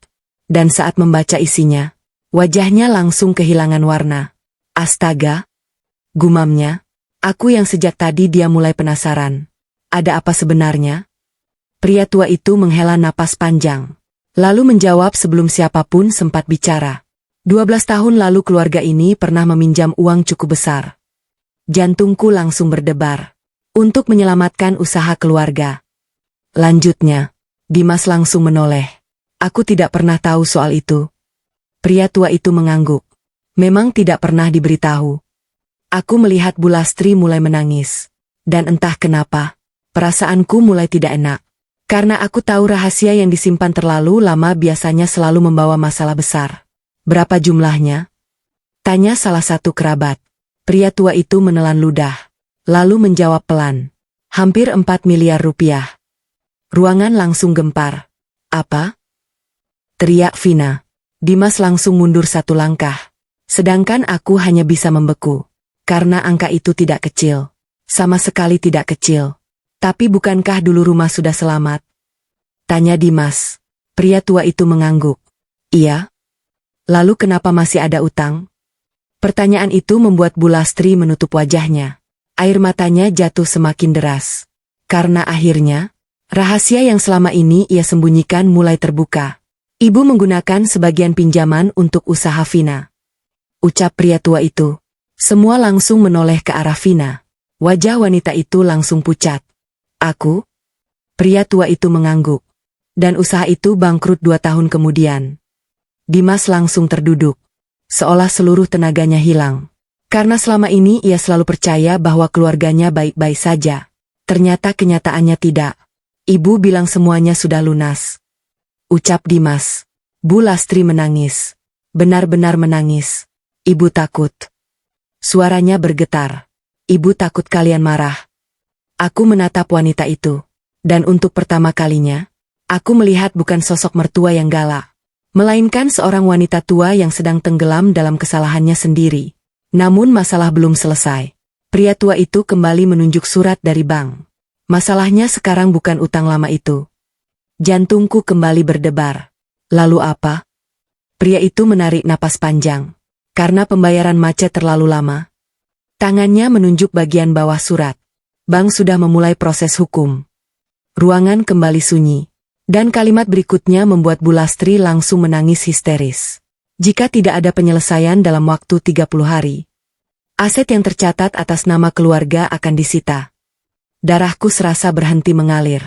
Dan saat membaca isinya, wajahnya langsung kehilangan warna. "Astaga!" gumamnya. Aku yang sejak tadi dia mulai penasaran. Ada apa sebenarnya? Pria tua itu menghela napas panjang. Lalu menjawab sebelum siapapun sempat bicara. 12 tahun lalu keluarga ini pernah meminjam uang cukup besar. Jantungku langsung berdebar. Untuk menyelamatkan usaha keluarga. Lanjutnya, Dimas langsung menoleh. Aku tidak pernah tahu soal itu. Pria tua itu mengangguk. Memang tidak pernah diberitahu. Aku melihat Bu Lastri mulai menangis. Dan entah kenapa, perasaanku mulai tidak enak. Karena aku tahu rahasia yang disimpan terlalu lama biasanya selalu membawa masalah besar. "Berapa jumlahnya?" tanya salah satu kerabat. Pria tua itu menelan ludah. Lalu menjawab pelan. "Hampir 4 miliar rupiah. Ruangan langsung gempar. "Apa?" teriak Vina. Dimas langsung mundur satu langkah. Sedangkan aku hanya bisa membeku. Karena angka itu tidak kecil. Sama sekali tidak kecil. "Tapi bukankah dulu rumah sudah selamat?" tanya Dimas. Pria tua itu mengangguk. "Iya." "Lalu kenapa masih ada utang?" Pertanyaan itu membuat Bu Lastri menutup wajahnya. Air matanya jatuh semakin deras. Karena akhirnya, rahasia yang selama ini ia sembunyikan mulai terbuka. "Ibu menggunakan sebagian pinjaman untuk usaha Vina," ucap pria tua itu. Semua langsung menoleh ke arah Vina. Wajah wanita itu langsung pucat. "Aku?" Pria tua itu mengangguk. "Dan usaha itu bangkrut 2 tahun kemudian." Dimas langsung terduduk. Seolah seluruh tenaganya hilang. Karena selama ini ia selalu percaya bahwa keluarganya baik-baik saja. Ternyata kenyataannya tidak. "Ibu bilang semuanya sudah lunas," ucap Dimas. Bu Lastri menangis. Benar-benar menangis. "Ibu takut." Suaranya bergetar. "Ibu takut kalian marah." Aku menatap wanita itu. Dan untuk pertama kalinya, aku melihat bukan sosok mertua yang galak. Melainkan seorang wanita tua yang sedang tenggelam dalam kesalahannya sendiri. Namun masalah belum selesai. Pria tua itu kembali menunjuk surat dari bank. Masalahnya sekarang bukan utang lama itu. Jantungku kembali berdebar. "Lalu apa?" Pria itu menarik napas panjang. Karena pembayaran macet terlalu lama. Tangannya menunjuk bagian bawah surat. "Bank sudah memulai proses hukum." Ruangan kembali sunyi. Dan kalimat berikutnya membuat Bu Lastri langsung menangis histeris. "Jika tidak ada penyelesaian dalam waktu 30 hari, aset yang tercatat atas nama keluarga akan disita." Darahku serasa berhenti mengalir.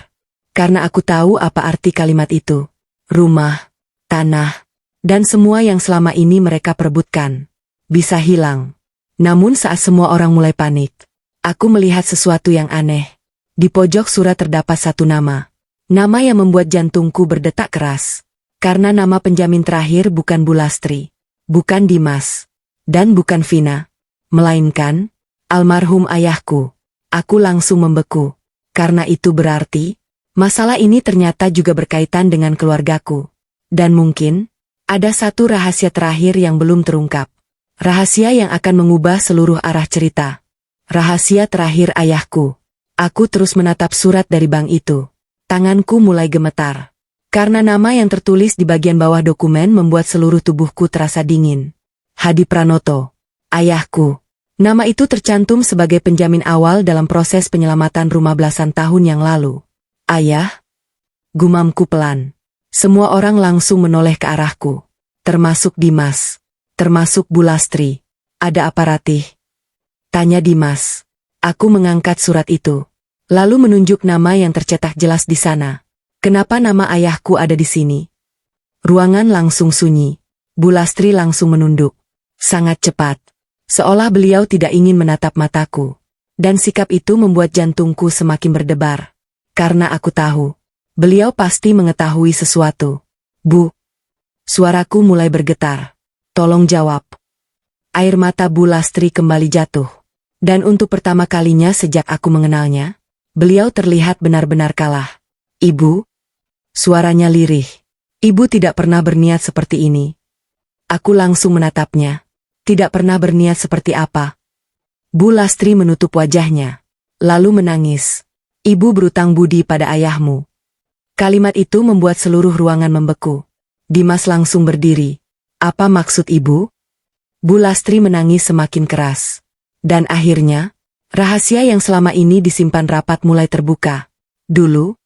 Karena aku tahu apa arti kalimat itu. Rumah, tanah, dan semua yang selama ini mereka perebutkan bisa hilang. Namun saat semua orang mulai panik, aku melihat sesuatu yang aneh. Di pojok surat terdapat satu nama. Nama yang membuat jantungku berdetak keras. Karena nama penjamin terakhir bukan Bu Lastri, bukan Dimas, dan bukan Vina. Melainkan, Almarhum ayahku. Aku langsung membeku. Karena itu berarti, masalah ini ternyata juga berkaitan dengan keluargaku. Dan mungkin, ada satu rahasia terakhir yang belum terungkap. Rahasia yang akan mengubah seluruh arah cerita. Rahasia terakhir ayahku. Aku terus menatap surat dari bank itu. Tanganku mulai gemetar. Karena nama yang tertulis di bagian bawah dokumen membuat seluruh tubuhku terasa dingin. Hadi Pranoto. Ayahku. Nama itu tercantum sebagai penjamin awal dalam proses penyelamatan rumah belasan tahun yang lalu. Ayah? Gumamku pelan. Semua orang langsung menoleh ke arahku. Termasuk Dimas. Termasuk Bu Lastri. Ada apa Ratih? Tanya Dimas. Aku mengangkat surat itu. Lalu menunjuk nama yang tercetak jelas di sana. Kenapa nama ayahku ada di sini? Ruangan langsung sunyi. Bu Lastri langsung menunduk. Sangat cepat. Seolah beliau tidak ingin menatap mataku. Dan sikap itu membuat jantungku semakin berdebar. Karena aku tahu. Beliau pasti mengetahui sesuatu. Bu. Suaraku mulai bergetar. Tolong jawab. Air mata Bu Lastri kembali jatuh. Dan untuk pertama kalinya sejak aku mengenalnya, beliau terlihat benar-benar kalah. Ibu? Suaranya lirih. Ibu tidak pernah berniat seperti ini. Aku langsung menatapnya. Tidak pernah berniat seperti apa. Bu Lastri menutup wajahnya. Lalu menangis. Ibu berutang budi pada ayahmu. Kalimat itu membuat seluruh ruangan membeku. Dimas langsung berdiri. Apa maksud ibu? Bu Lastri menangis semakin keras. Dan akhirnya, rahasia yang selama ini disimpan rapat mulai terbuka. Dulu,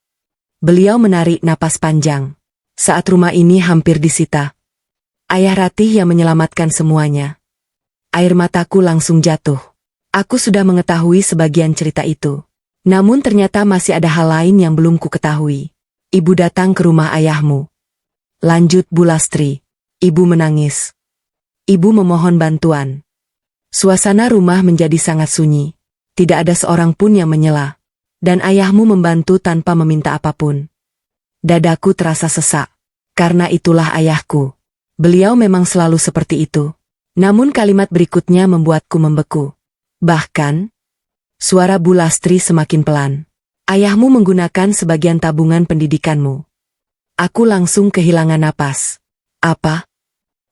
beliau menarik napas panjang. Saat rumah ini hampir disita. Ayah Ratih yang menyelamatkan semuanya. Air mataku langsung jatuh. Aku sudah mengetahui sebagian cerita itu. Namun ternyata masih ada hal lain yang belum ku ketahui. Ibu datang ke rumah ayahmu. Lanjut Bu Lastri. Ibu menangis. Ibu memohon bantuan. Suasana rumah menjadi sangat sunyi. Tidak ada seorang pun yang menyela. Dan ayahmu membantu tanpa meminta apapun. Dadaku terasa sesak. Karena itulah ayahku. Beliau memang selalu seperti itu. Namun kalimat berikutnya membuatku membeku. Bahkan, suara Bu Lastri semakin pelan. Ayahmu menggunakan sebagian tabungan pendidikanmu. Aku langsung kehilangan napas. Apa?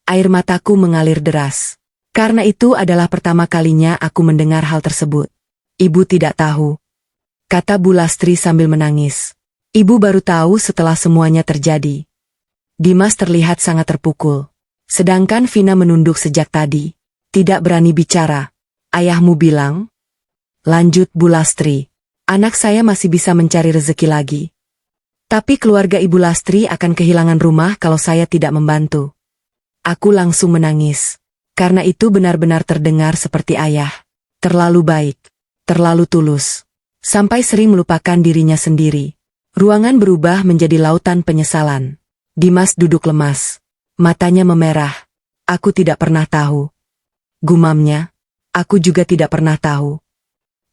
Air mataku mengalir deras. Karena itu adalah pertama kalinya aku mendengar hal tersebut. Ibu tidak tahu. Kata Bu Lastri sambil menangis. Ibu baru tahu setelah semuanya terjadi. Dimas terlihat sangat terpukul. Sedangkan Vina menunduk sejak tadi. Tidak berani bicara. Ayahmu bilang? Lanjut Bu Lastri. Anak saya masih bisa mencari rezeki lagi. Tapi keluarga Ibu Lastri akan kehilangan rumah kalau saya tidak membantu. Aku langsung menangis. Karena itu benar-benar terdengar seperti ayah. Terlalu baik. Terlalu tulus. Sampai sering melupakan dirinya sendiri. Ruangan berubah menjadi lautan penyesalan. Dimas duduk lemas. Matanya memerah. Aku tidak pernah tahu. Gumamnya. Aku juga tidak pernah tahu.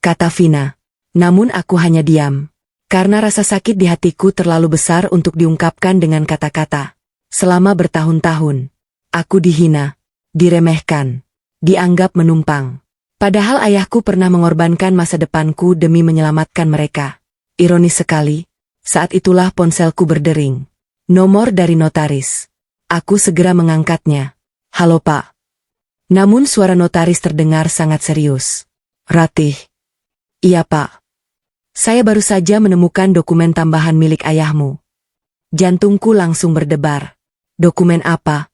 Kata Vina. Namun aku hanya diam. Karena rasa sakit di hatiku terlalu besar untuk diungkapkan dengan kata-kata. Selama bertahun-tahun. Aku dihina. Diremehkan. Dianggap menumpang. Padahal ayahku pernah mengorbankan masa depanku demi menyelamatkan mereka. Ironis sekali. Saat itulah ponselku berdering. Nomor dari notaris. Aku segera mengangkatnya. Halo Pak. Namun suara notaris terdengar sangat serius. Ratih. Iya Pak. Saya baru saja menemukan dokumen tambahan milik ayahmu. Jantungku langsung berdebar. Dokumen apa?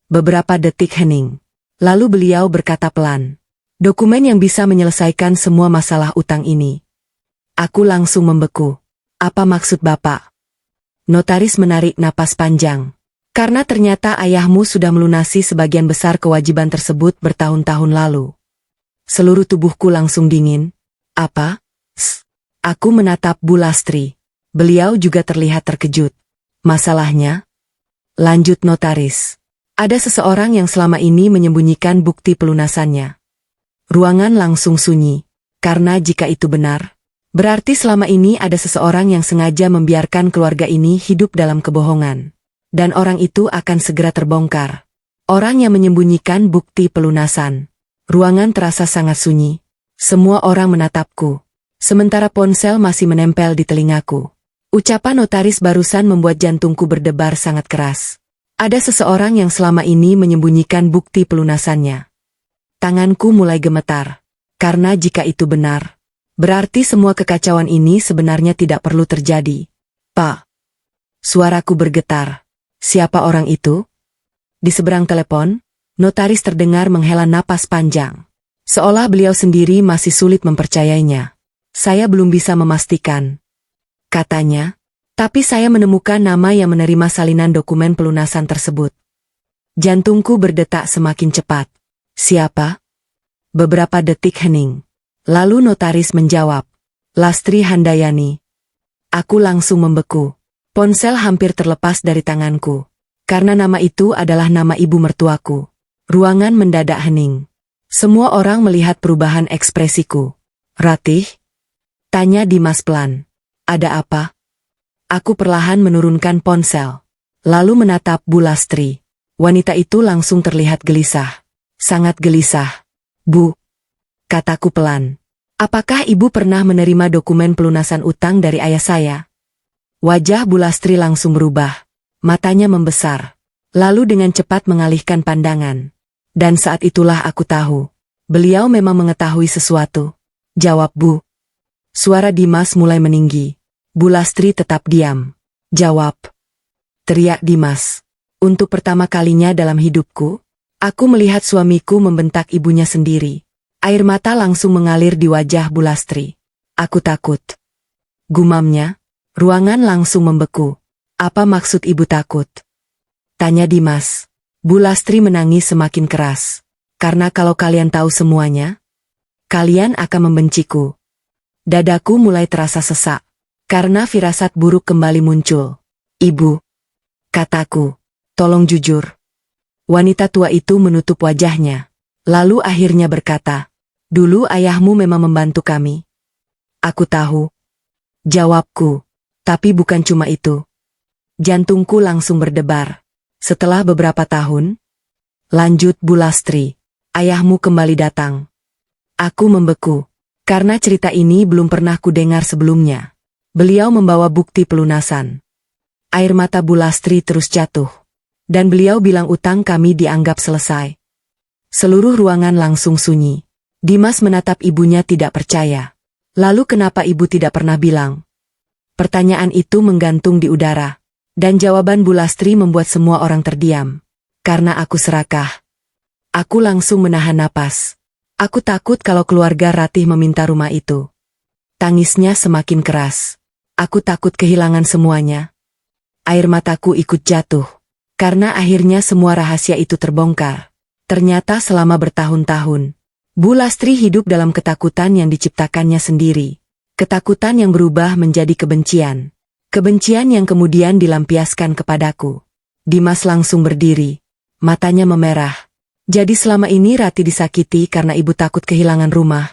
Beberapa detik hening. Lalu beliau berkata pelan. Dokumen yang bisa menyelesaikan semua masalah utang ini. Aku langsung membeku. Apa maksud Bapak? Notaris menarik napas panjang. Karena ternyata ayahmu sudah melunasi sebagian besar kewajiban tersebut bertahun-tahun lalu. Seluruh tubuhku langsung dingin. Apa? Aku menatap Bu Lastri. Beliau juga terlihat terkejut. Masalahnya? Lanjut notaris. Ada seseorang yang selama ini menyembunyikan bukti pelunasannya. Ruangan langsung sunyi. Karena jika itu benar, berarti selama ini ada seseorang yang sengaja membiarkan keluarga ini hidup dalam kebohongan. Dan orang itu akan segera terbongkar. Orang yang menyembunyikan bukti pelunasan. Ruangan terasa sangat sunyi. Semua orang menatapku. Sementara ponsel masih menempel di telingaku. Ucapan notaris barusan membuat jantungku berdebar sangat keras. Ada seseorang yang selama ini menyembunyikan bukti pelunasannya. Tanganku mulai gemetar. Karena jika itu benar, berarti semua kekacauan ini sebenarnya tidak perlu terjadi. Pak. Suaraku bergetar. Siapa orang itu? Di seberang telepon, notaris terdengar menghela napas panjang. Seolah beliau sendiri masih sulit mempercayainya. Saya belum bisa memastikan, katanya, tapi saya menemukan nama yang menerima salinan dokumen pelunasan tersebut. Jantungku berdetak semakin cepat. Siapa? Beberapa detik hening. Lalu notaris menjawab, Lastri Handayani. Aku langsung membeku. Ponsel hampir terlepas dari tanganku. Karena nama itu adalah nama ibu mertuaku. Ruangan mendadak hening. Semua orang melihat perubahan ekspresiku. Ratih? Tanya Dimas pelan. Ada apa? Aku perlahan menurunkan ponsel. Lalu menatap Bu Lastri. Wanita itu langsung terlihat gelisah. Sangat gelisah. Bu. Kataku pelan. Apakah ibu pernah menerima dokumen pelunasan utang dari ayah saya? Wajah Bu Lastri langsung berubah. Matanya membesar. Lalu dengan cepat mengalihkan pandangan. Dan saat itulah aku tahu. Beliau memang mengetahui sesuatu. Jawab Bu. Suara Dimas mulai meninggi. Bu Lastri tetap diam. Jawab. Teriak Dimas. Untuk pertama kalinya dalam hidupku, aku melihat suamiku membentak ibunya sendiri. Air mata langsung mengalir di wajah Bu Lastri. Aku takut. Gumamnya. Ruangan langsung membeku. Apa maksud ibu takut? Tanya Dimas. Bu Lastri menangis semakin keras. Karena kalau kalian tahu semuanya, kalian akan membenciku. Dadaku mulai terasa sesak. Karena firasat buruk kembali muncul. Ibu. Kataku. Tolong jujur. Wanita tua itu menutup wajahnya. Lalu akhirnya berkata. Dulu ayahmu memang membantu kami. Aku tahu. Jawabku. Tapi bukan cuma itu. Jantungku langsung berdebar. Setelah beberapa tahun. Lanjut Bu Lastri. Ayahmu kembali datang. Aku membeku. Karena cerita ini belum pernah kudengar sebelumnya. Beliau membawa bukti pelunasan. Air mata Bu Lastri terus jatuh. Dan beliau bilang utang kami dianggap selesai. Seluruh ruangan langsung sunyi. Dimas menatap ibunya tidak percaya. Lalu kenapa ibu tidak pernah bilang? Pertanyaan itu menggantung di udara. Dan jawaban Bu Lastri membuat semua orang terdiam. Karena aku serakah. Aku langsung menahan napas. Aku takut kalau keluarga Ratih meminta rumah itu. Tangisnya semakin keras. Aku takut kehilangan semuanya. Air mataku ikut jatuh. Karena akhirnya semua rahasia itu terbongkar. Ternyata selama bertahun-tahun, Bu Lastri hidup dalam ketakutan yang diciptakannya sendiri. Ketakutan yang berubah menjadi kebencian. Kebencian yang kemudian dilampiaskan kepadaku. Dimas langsung berdiri. Matanya memerah. Jadi selama ini Ratih disakiti karena ibu takut kehilangan rumah.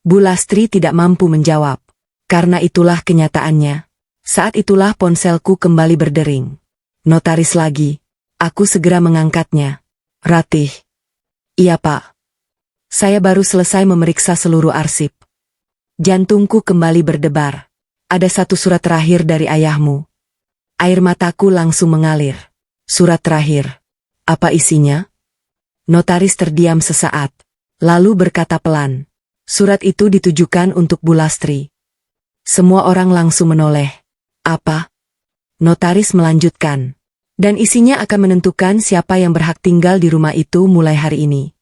Bu Lastri tidak mampu menjawab. Karena itulah kenyataannya. Saat itulah ponselku kembali berdering. Notaris lagi. Aku segera mengangkatnya. Ratih. Iya Pak. Saya baru selesai memeriksa seluruh arsip. Jantungku kembali berdebar. Ada satu surat terakhir dari ayahmu. Air mataku langsung mengalir. Surat terakhir. Apa isinya? Notaris terdiam sesaat. Lalu berkata pelan. Surat itu ditujukan untuk Bu Lastri. Semua orang langsung menoleh. Apa? Notaris melanjutkan. Dan isinya akan menentukan siapa yang berhak tinggal di rumah itu mulai hari ini.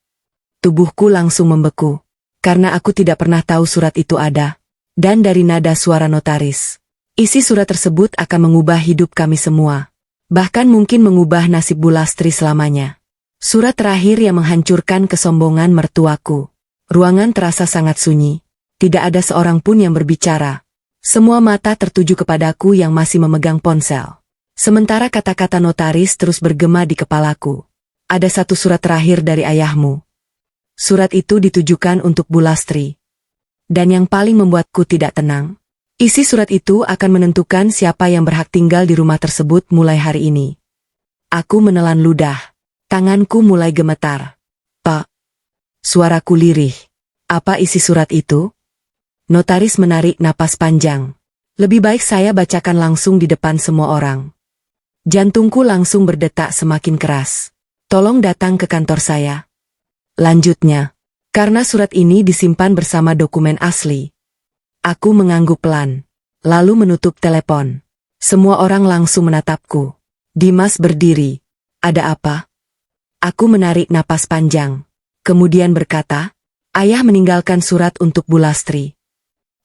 Tubuhku langsung membeku. Karena aku tidak pernah tahu surat itu ada. Dan dari nada suara notaris. Isi surat tersebut akan mengubah hidup kami semua. Bahkan mungkin mengubah nasib Bu Lastri selamanya. Surat terakhir yang menghancurkan kesombongan mertuaku. Ruangan terasa sangat sunyi. Tidak ada seorang pun yang berbicara. Semua mata tertuju kepadaku yang masih memegang ponsel. Sementara kata-kata notaris terus bergema di kepalaku. Ada satu surat terakhir dari ayahmu. Surat itu ditujukan untuk Bu Lastri. Dan yang paling membuatku tidak tenang. Isi surat itu akan menentukan siapa yang berhak tinggal di rumah tersebut mulai hari ini. Aku menelan ludah. Tanganku mulai gemetar. Pak. Suaraku lirih. Apa isi surat itu? Notaris menarik napas panjang. Lebih baik saya bacakan langsung di depan semua orang. Jantungku langsung berdetak semakin keras. Tolong datang ke kantor saya. Lanjutnya, karena surat ini disimpan bersama dokumen asli. Aku mengangguk pelan, lalu menutup telepon. Semua orang langsung menatapku. Dimas berdiri. Ada apa? Aku menarik napas panjang. Kemudian berkata, ayah meninggalkan surat untuk Bu Lastri.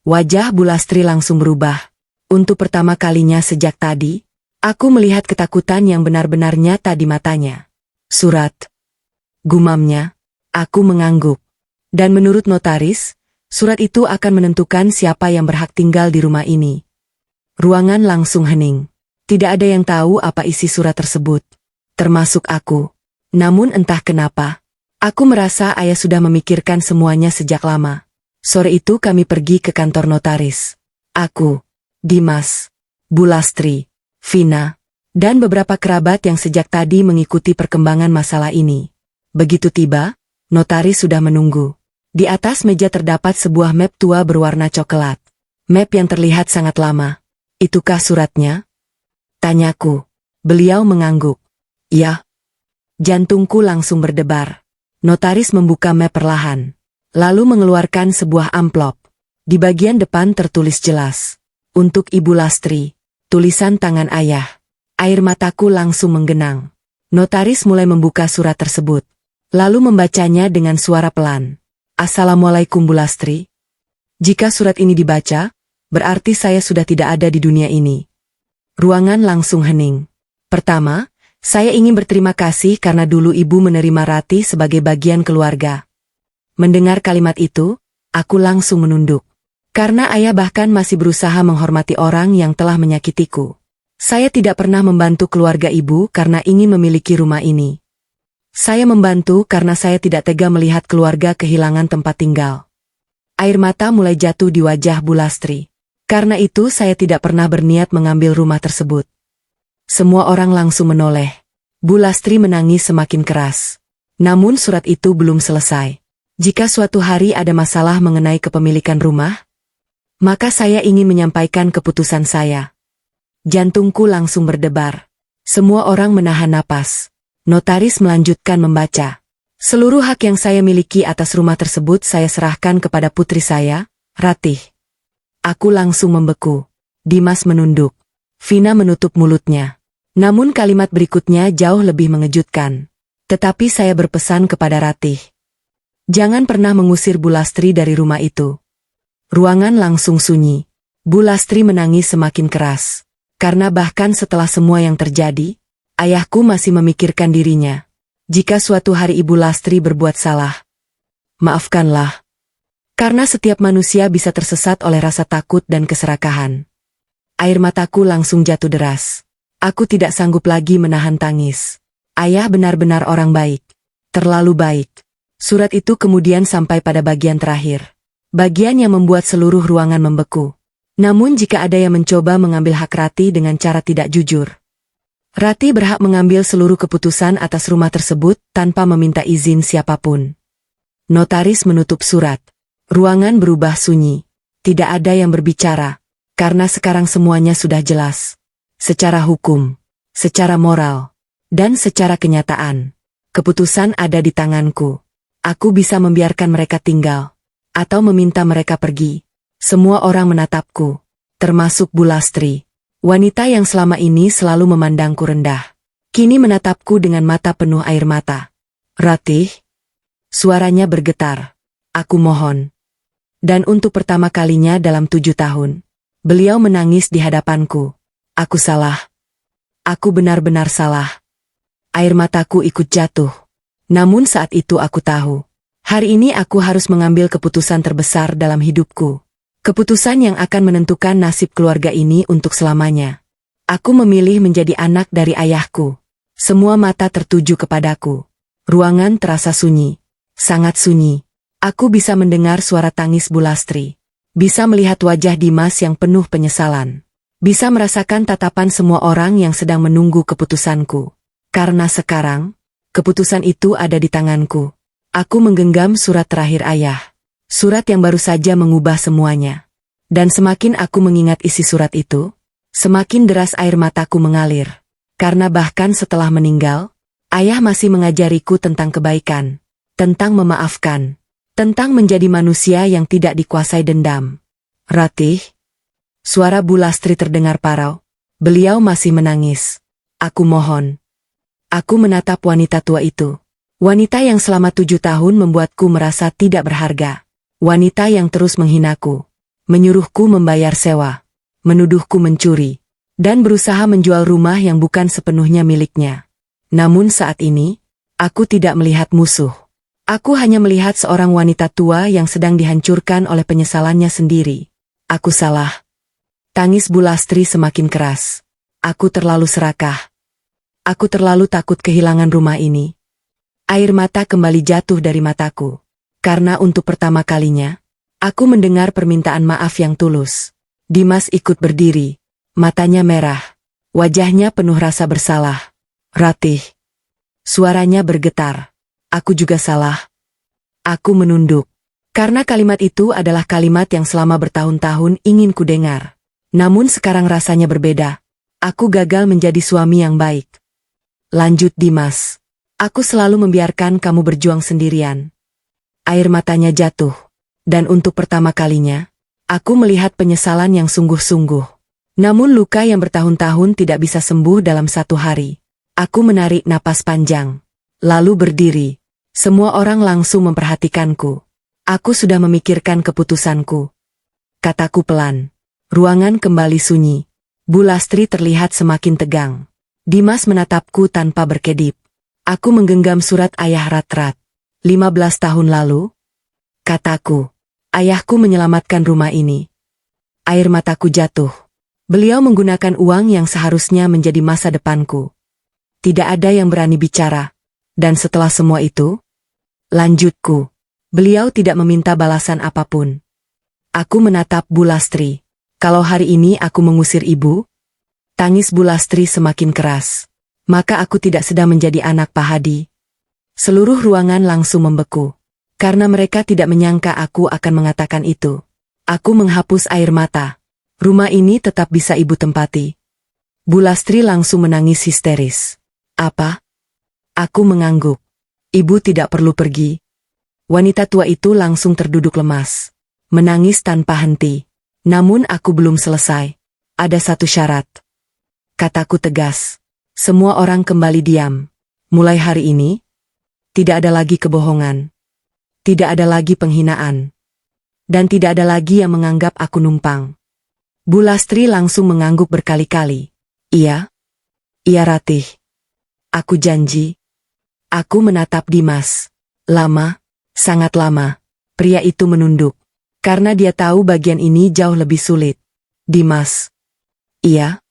Wajah Bu Lastri langsung berubah. Untuk pertama kalinya sejak tadi, aku melihat ketakutan yang benar-benar nyata di matanya. Surat. Gumamnya. Aku mengangguk. Dan menurut notaris, surat itu akan menentukan siapa yang berhak tinggal di rumah ini. Ruangan langsung hening. Tidak ada yang tahu apa isi surat tersebut, termasuk aku. Namun entah kenapa, aku merasa ayah sudah memikirkan semuanya sejak lama. Sore itu kami pergi ke kantor notaris. Aku, Dimas, Bu Lastri, Vina, dan beberapa kerabat yang sejak tadi mengikuti perkembangan masalah ini. Begitu tiba, notaris sudah menunggu. Di atas meja terdapat sebuah map tua berwarna coklat. Map yang terlihat sangat lama. Itukah suratnya? Tanyaku. Beliau mengangguk. Ya. Jantungku langsung berdebar. Notaris membuka map perlahan. Lalu mengeluarkan sebuah amplop. Di bagian depan tertulis jelas. Untuk Ibu Lastri. Tulisan tangan ayah. Air mataku langsung menggenang. Notaris mulai membuka surat tersebut. Lalu membacanya dengan suara pelan. Assalamualaikum Bu Lastri. Jika surat ini dibaca, berarti saya sudah tidak ada di dunia ini. Ruangan langsung hening. Pertama, saya ingin berterima kasih karena dulu ibu menerima Rati sebagai bagian keluarga. Mendengar kalimat itu, aku langsung menunduk. Karena ayah bahkan masih berusaha menghormati orang yang telah menyakitiku. Saya tidak pernah membantu keluarga ibu karena ingin memiliki rumah ini. Saya membantu karena saya tidak tega melihat keluarga kehilangan tempat tinggal. Air mata mulai jatuh di wajah Bu Lastri. Karena itu saya tidak pernah berniat mengambil rumah tersebut. Semua orang langsung menoleh. Bu Lastri menangis semakin keras. Namun surat itu belum selesai. Jika suatu hari ada masalah mengenai kepemilikan rumah, maka saya ingin menyampaikan keputusan saya. Jantungku langsung berdebar. Semua orang menahan napas. Notaris melanjutkan membaca. Seluruh hak yang saya miliki atas rumah tersebut saya serahkan kepada putri saya, Ratih. Aku langsung membeku. Dimas menunduk. Vina menutup mulutnya. Namun kalimat berikutnya jauh lebih mengejutkan. Tetapi saya berpesan kepada Ratih. Jangan pernah mengusir Bu Lastri dari rumah itu. Ruangan langsung sunyi. Bu Lastri menangis semakin keras. Karena bahkan setelah semua yang terjadi, ayahku masih memikirkan dirinya. Jika suatu hari Ibu Lastri berbuat salah, maafkanlah. Karena setiap manusia bisa tersesat oleh rasa takut dan keserakahan. Air mataku langsung jatuh deras. Aku tidak sanggup lagi menahan tangis. Ayah benar-benar orang baik. Terlalu baik. Surat itu kemudian sampai pada bagian terakhir. Bagian yang membuat seluruh ruangan membeku. Namun jika ada yang mencoba mengambil hak Rati dengan cara tidak jujur, Rati berhak mengambil seluruh keputusan atas rumah tersebut tanpa meminta izin siapapun. Notaris menutup surat. Ruangan berubah sunyi. Tidak ada yang berbicara, karena sekarang semuanya sudah jelas. Secara hukum, secara moral, dan secara kenyataan. Keputusan ada di tanganku. Aku bisa membiarkan mereka tinggal, atau meminta mereka pergi. Semua orang menatapku, termasuk Bu Lastri. Wanita yang selama ini selalu memandangku rendah. Kini menatapku dengan mata penuh air mata. Ratih? Suaranya bergetar. Aku mohon. Dan untuk pertama kalinya dalam 7 tahun, beliau menangis di hadapanku. Aku salah. Aku benar-benar salah. Air mataku ikut jatuh. Namun saat itu aku tahu. Hari ini aku harus mengambil keputusan terbesar dalam hidupku. Keputusan yang akan menentukan nasib keluarga ini untuk selamanya. Aku memilih menjadi anak dari ayahku. Semua mata tertuju kepadaku. Ruangan terasa sunyi. Sangat sunyi. Aku bisa mendengar suara tangis Bu Lastri. Bisa melihat wajah Dimas yang penuh penyesalan. Bisa merasakan tatapan semua orang yang sedang menunggu keputusanku. Karena sekarang, keputusan itu ada di tanganku. Aku menggenggam surat terakhir ayah. Surat yang baru saja mengubah semuanya. Dan semakin aku mengingat isi surat itu, semakin deras air mataku mengalir. Karena bahkan setelah meninggal, ayah masih mengajariku tentang kebaikan, tentang memaafkan, tentang menjadi manusia yang tidak dikuasai dendam. Ratih, suara Bu Lastri terdengar parau. Beliau masih menangis. Aku mohon. Aku menatap wanita tua itu. Wanita yang selama 7 tahun membuatku merasa tidak berharga. Wanita yang terus menghinaku, menyuruhku membayar sewa, menuduhku mencuri, dan berusaha menjual rumah yang bukan sepenuhnya miliknya. Namun saat ini, aku tidak melihat musuh. Aku hanya melihat seorang wanita tua yang sedang dihancurkan oleh penyesalannya sendiri. Aku salah. Tangis Bu Lastri semakin keras. Aku terlalu serakah. Aku terlalu takut kehilangan rumah ini. Air mata kembali jatuh dari mataku. Karena untuk pertama kalinya, aku mendengar permintaan maaf yang tulus. Dimas ikut berdiri. Matanya merah. Wajahnya penuh rasa bersalah. Ratih. Suaranya bergetar. Aku juga salah. Aku menunduk. Karena kalimat itu adalah kalimat yang selama bertahun-tahun ingin ku dengar. Namun sekarang rasanya berbeda. Aku gagal menjadi suami yang baik. Lanjut Dimas. Aku selalu membiarkan kamu berjuang sendirian. Air matanya jatuh. Dan untuk pertama kalinya, aku melihat penyesalan yang sungguh-sungguh. Namun luka yang bertahun-tahun tidak bisa sembuh dalam satu hari. Aku menarik napas panjang. Lalu berdiri. Semua orang langsung memperhatikanku. Aku sudah memikirkan keputusanku. Kataku pelan. Ruangan kembali sunyi. Bu Lastri terlihat semakin tegang. Dimas menatapku tanpa berkedip. Aku menggenggam surat ayah Ratrat. 15 tahun lalu, kataku, ayahku menyelamatkan rumah ini. Air mataku jatuh. Beliau menggunakan uang yang seharusnya menjadi masa depanku. Tidak ada yang berani bicara. Dan setelah semua itu, lanjutku, beliau tidak meminta balasan apapun. Aku menatap Bu Lastri. Kalau hari ini aku mengusir ibu, tangis Bu Lastri semakin keras. Maka aku tidak sedang menjadi anak Pak Hadi. Seluruh ruangan langsung membeku. Karena mereka tidak menyangka aku akan mengatakan itu. Aku menghapus air mata. Rumah ini tetap bisa ibu tempati. Bu Lastri langsung menangis histeris. Apa? Aku mengangguk. Ibu tidak perlu pergi. Wanita tua itu langsung terduduk lemas. Menangis tanpa henti. Namun aku belum selesai. Ada satu syarat. Kataku tegas. Semua orang kembali diam. Mulai hari ini, tidak ada lagi kebohongan. Tidak ada lagi penghinaan. Dan tidak ada lagi yang menganggap aku numpang. Bu Lastri langsung mengangguk berkali-kali. Iya? Iya Ratih. Aku janji. Aku menatap Dimas. Lama, sangat lama. Pria itu menunduk. Karena dia tahu bagian ini jauh lebih sulit. Dimas. Iya?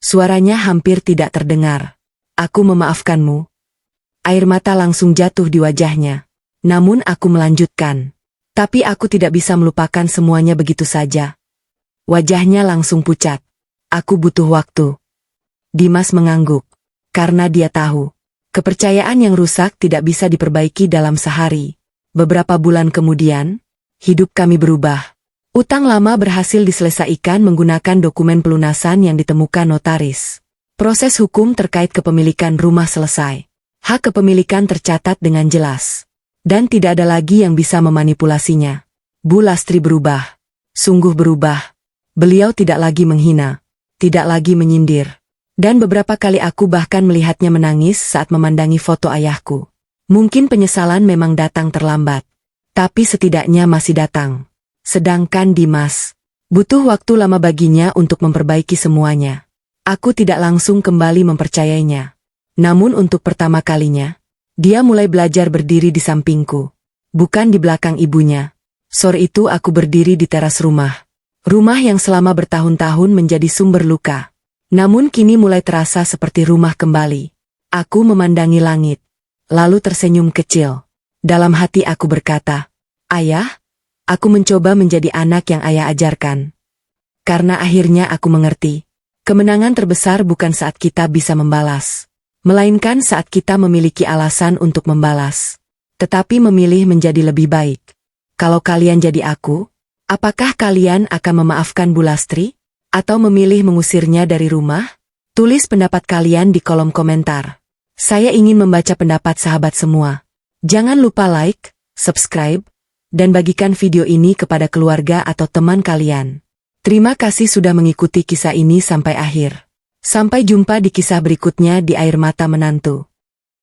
Suaranya hampir tidak terdengar. Aku memaafkanmu. Air mata langsung jatuh di wajahnya. Namun aku melanjutkan. Tapi aku tidak bisa melupakan semuanya begitu saja. Wajahnya langsung pucat. Aku butuh waktu. Dimas mengangguk. Karena dia tahu. Kepercayaan yang rusak tidak bisa diperbaiki dalam sehari. Beberapa bulan kemudian, hidup kami berubah. Utang lama berhasil diselesaikan menggunakan dokumen pelunasan yang ditemukan notaris. Proses hukum terkait kepemilikan rumah selesai. Hak kepemilikan tercatat dengan jelas. Dan tidak ada lagi yang bisa memanipulasinya. Bu Lastri berubah. Sungguh berubah. Beliau tidak lagi menghina. Tidak lagi menyindir. Dan beberapa kali aku bahkan melihatnya menangis saat memandangi foto ayahku. Mungkin penyesalan memang datang terlambat. Tapi setidaknya masih datang. Sedangkan Dimas, butuh waktu lama baginya untuk memperbaiki semuanya. Aku tidak langsung kembali mempercayainya. Namun untuk pertama kalinya, dia mulai belajar berdiri di sampingku. Bukan di belakang ibunya. Sore itu aku berdiri di teras rumah. Rumah yang selama bertahun-tahun menjadi sumber luka. Namun kini mulai terasa seperti rumah kembali. Aku memandangi langit. Lalu tersenyum kecil. Dalam hati aku berkata, Ayah, aku mencoba menjadi anak yang ayah ajarkan. Karena akhirnya aku mengerti. Kemenangan terbesar bukan saat kita bisa membalas. Melainkan saat kita memiliki alasan untuk membalas. Tetapi memilih menjadi lebih baik. Kalau kalian jadi aku, apakah kalian akan memaafkan Bu Lastri? Atau memilih mengusirnya dari rumah? Tulis pendapat kalian di kolom komentar. Saya ingin membaca pendapat sahabat semua. Jangan lupa like, subscribe, dan bagikan video ini kepada keluarga atau teman kalian. Terima kasih sudah mengikuti kisah ini sampai akhir. Sampai jumpa di kisah berikutnya di Air Mata Menantu.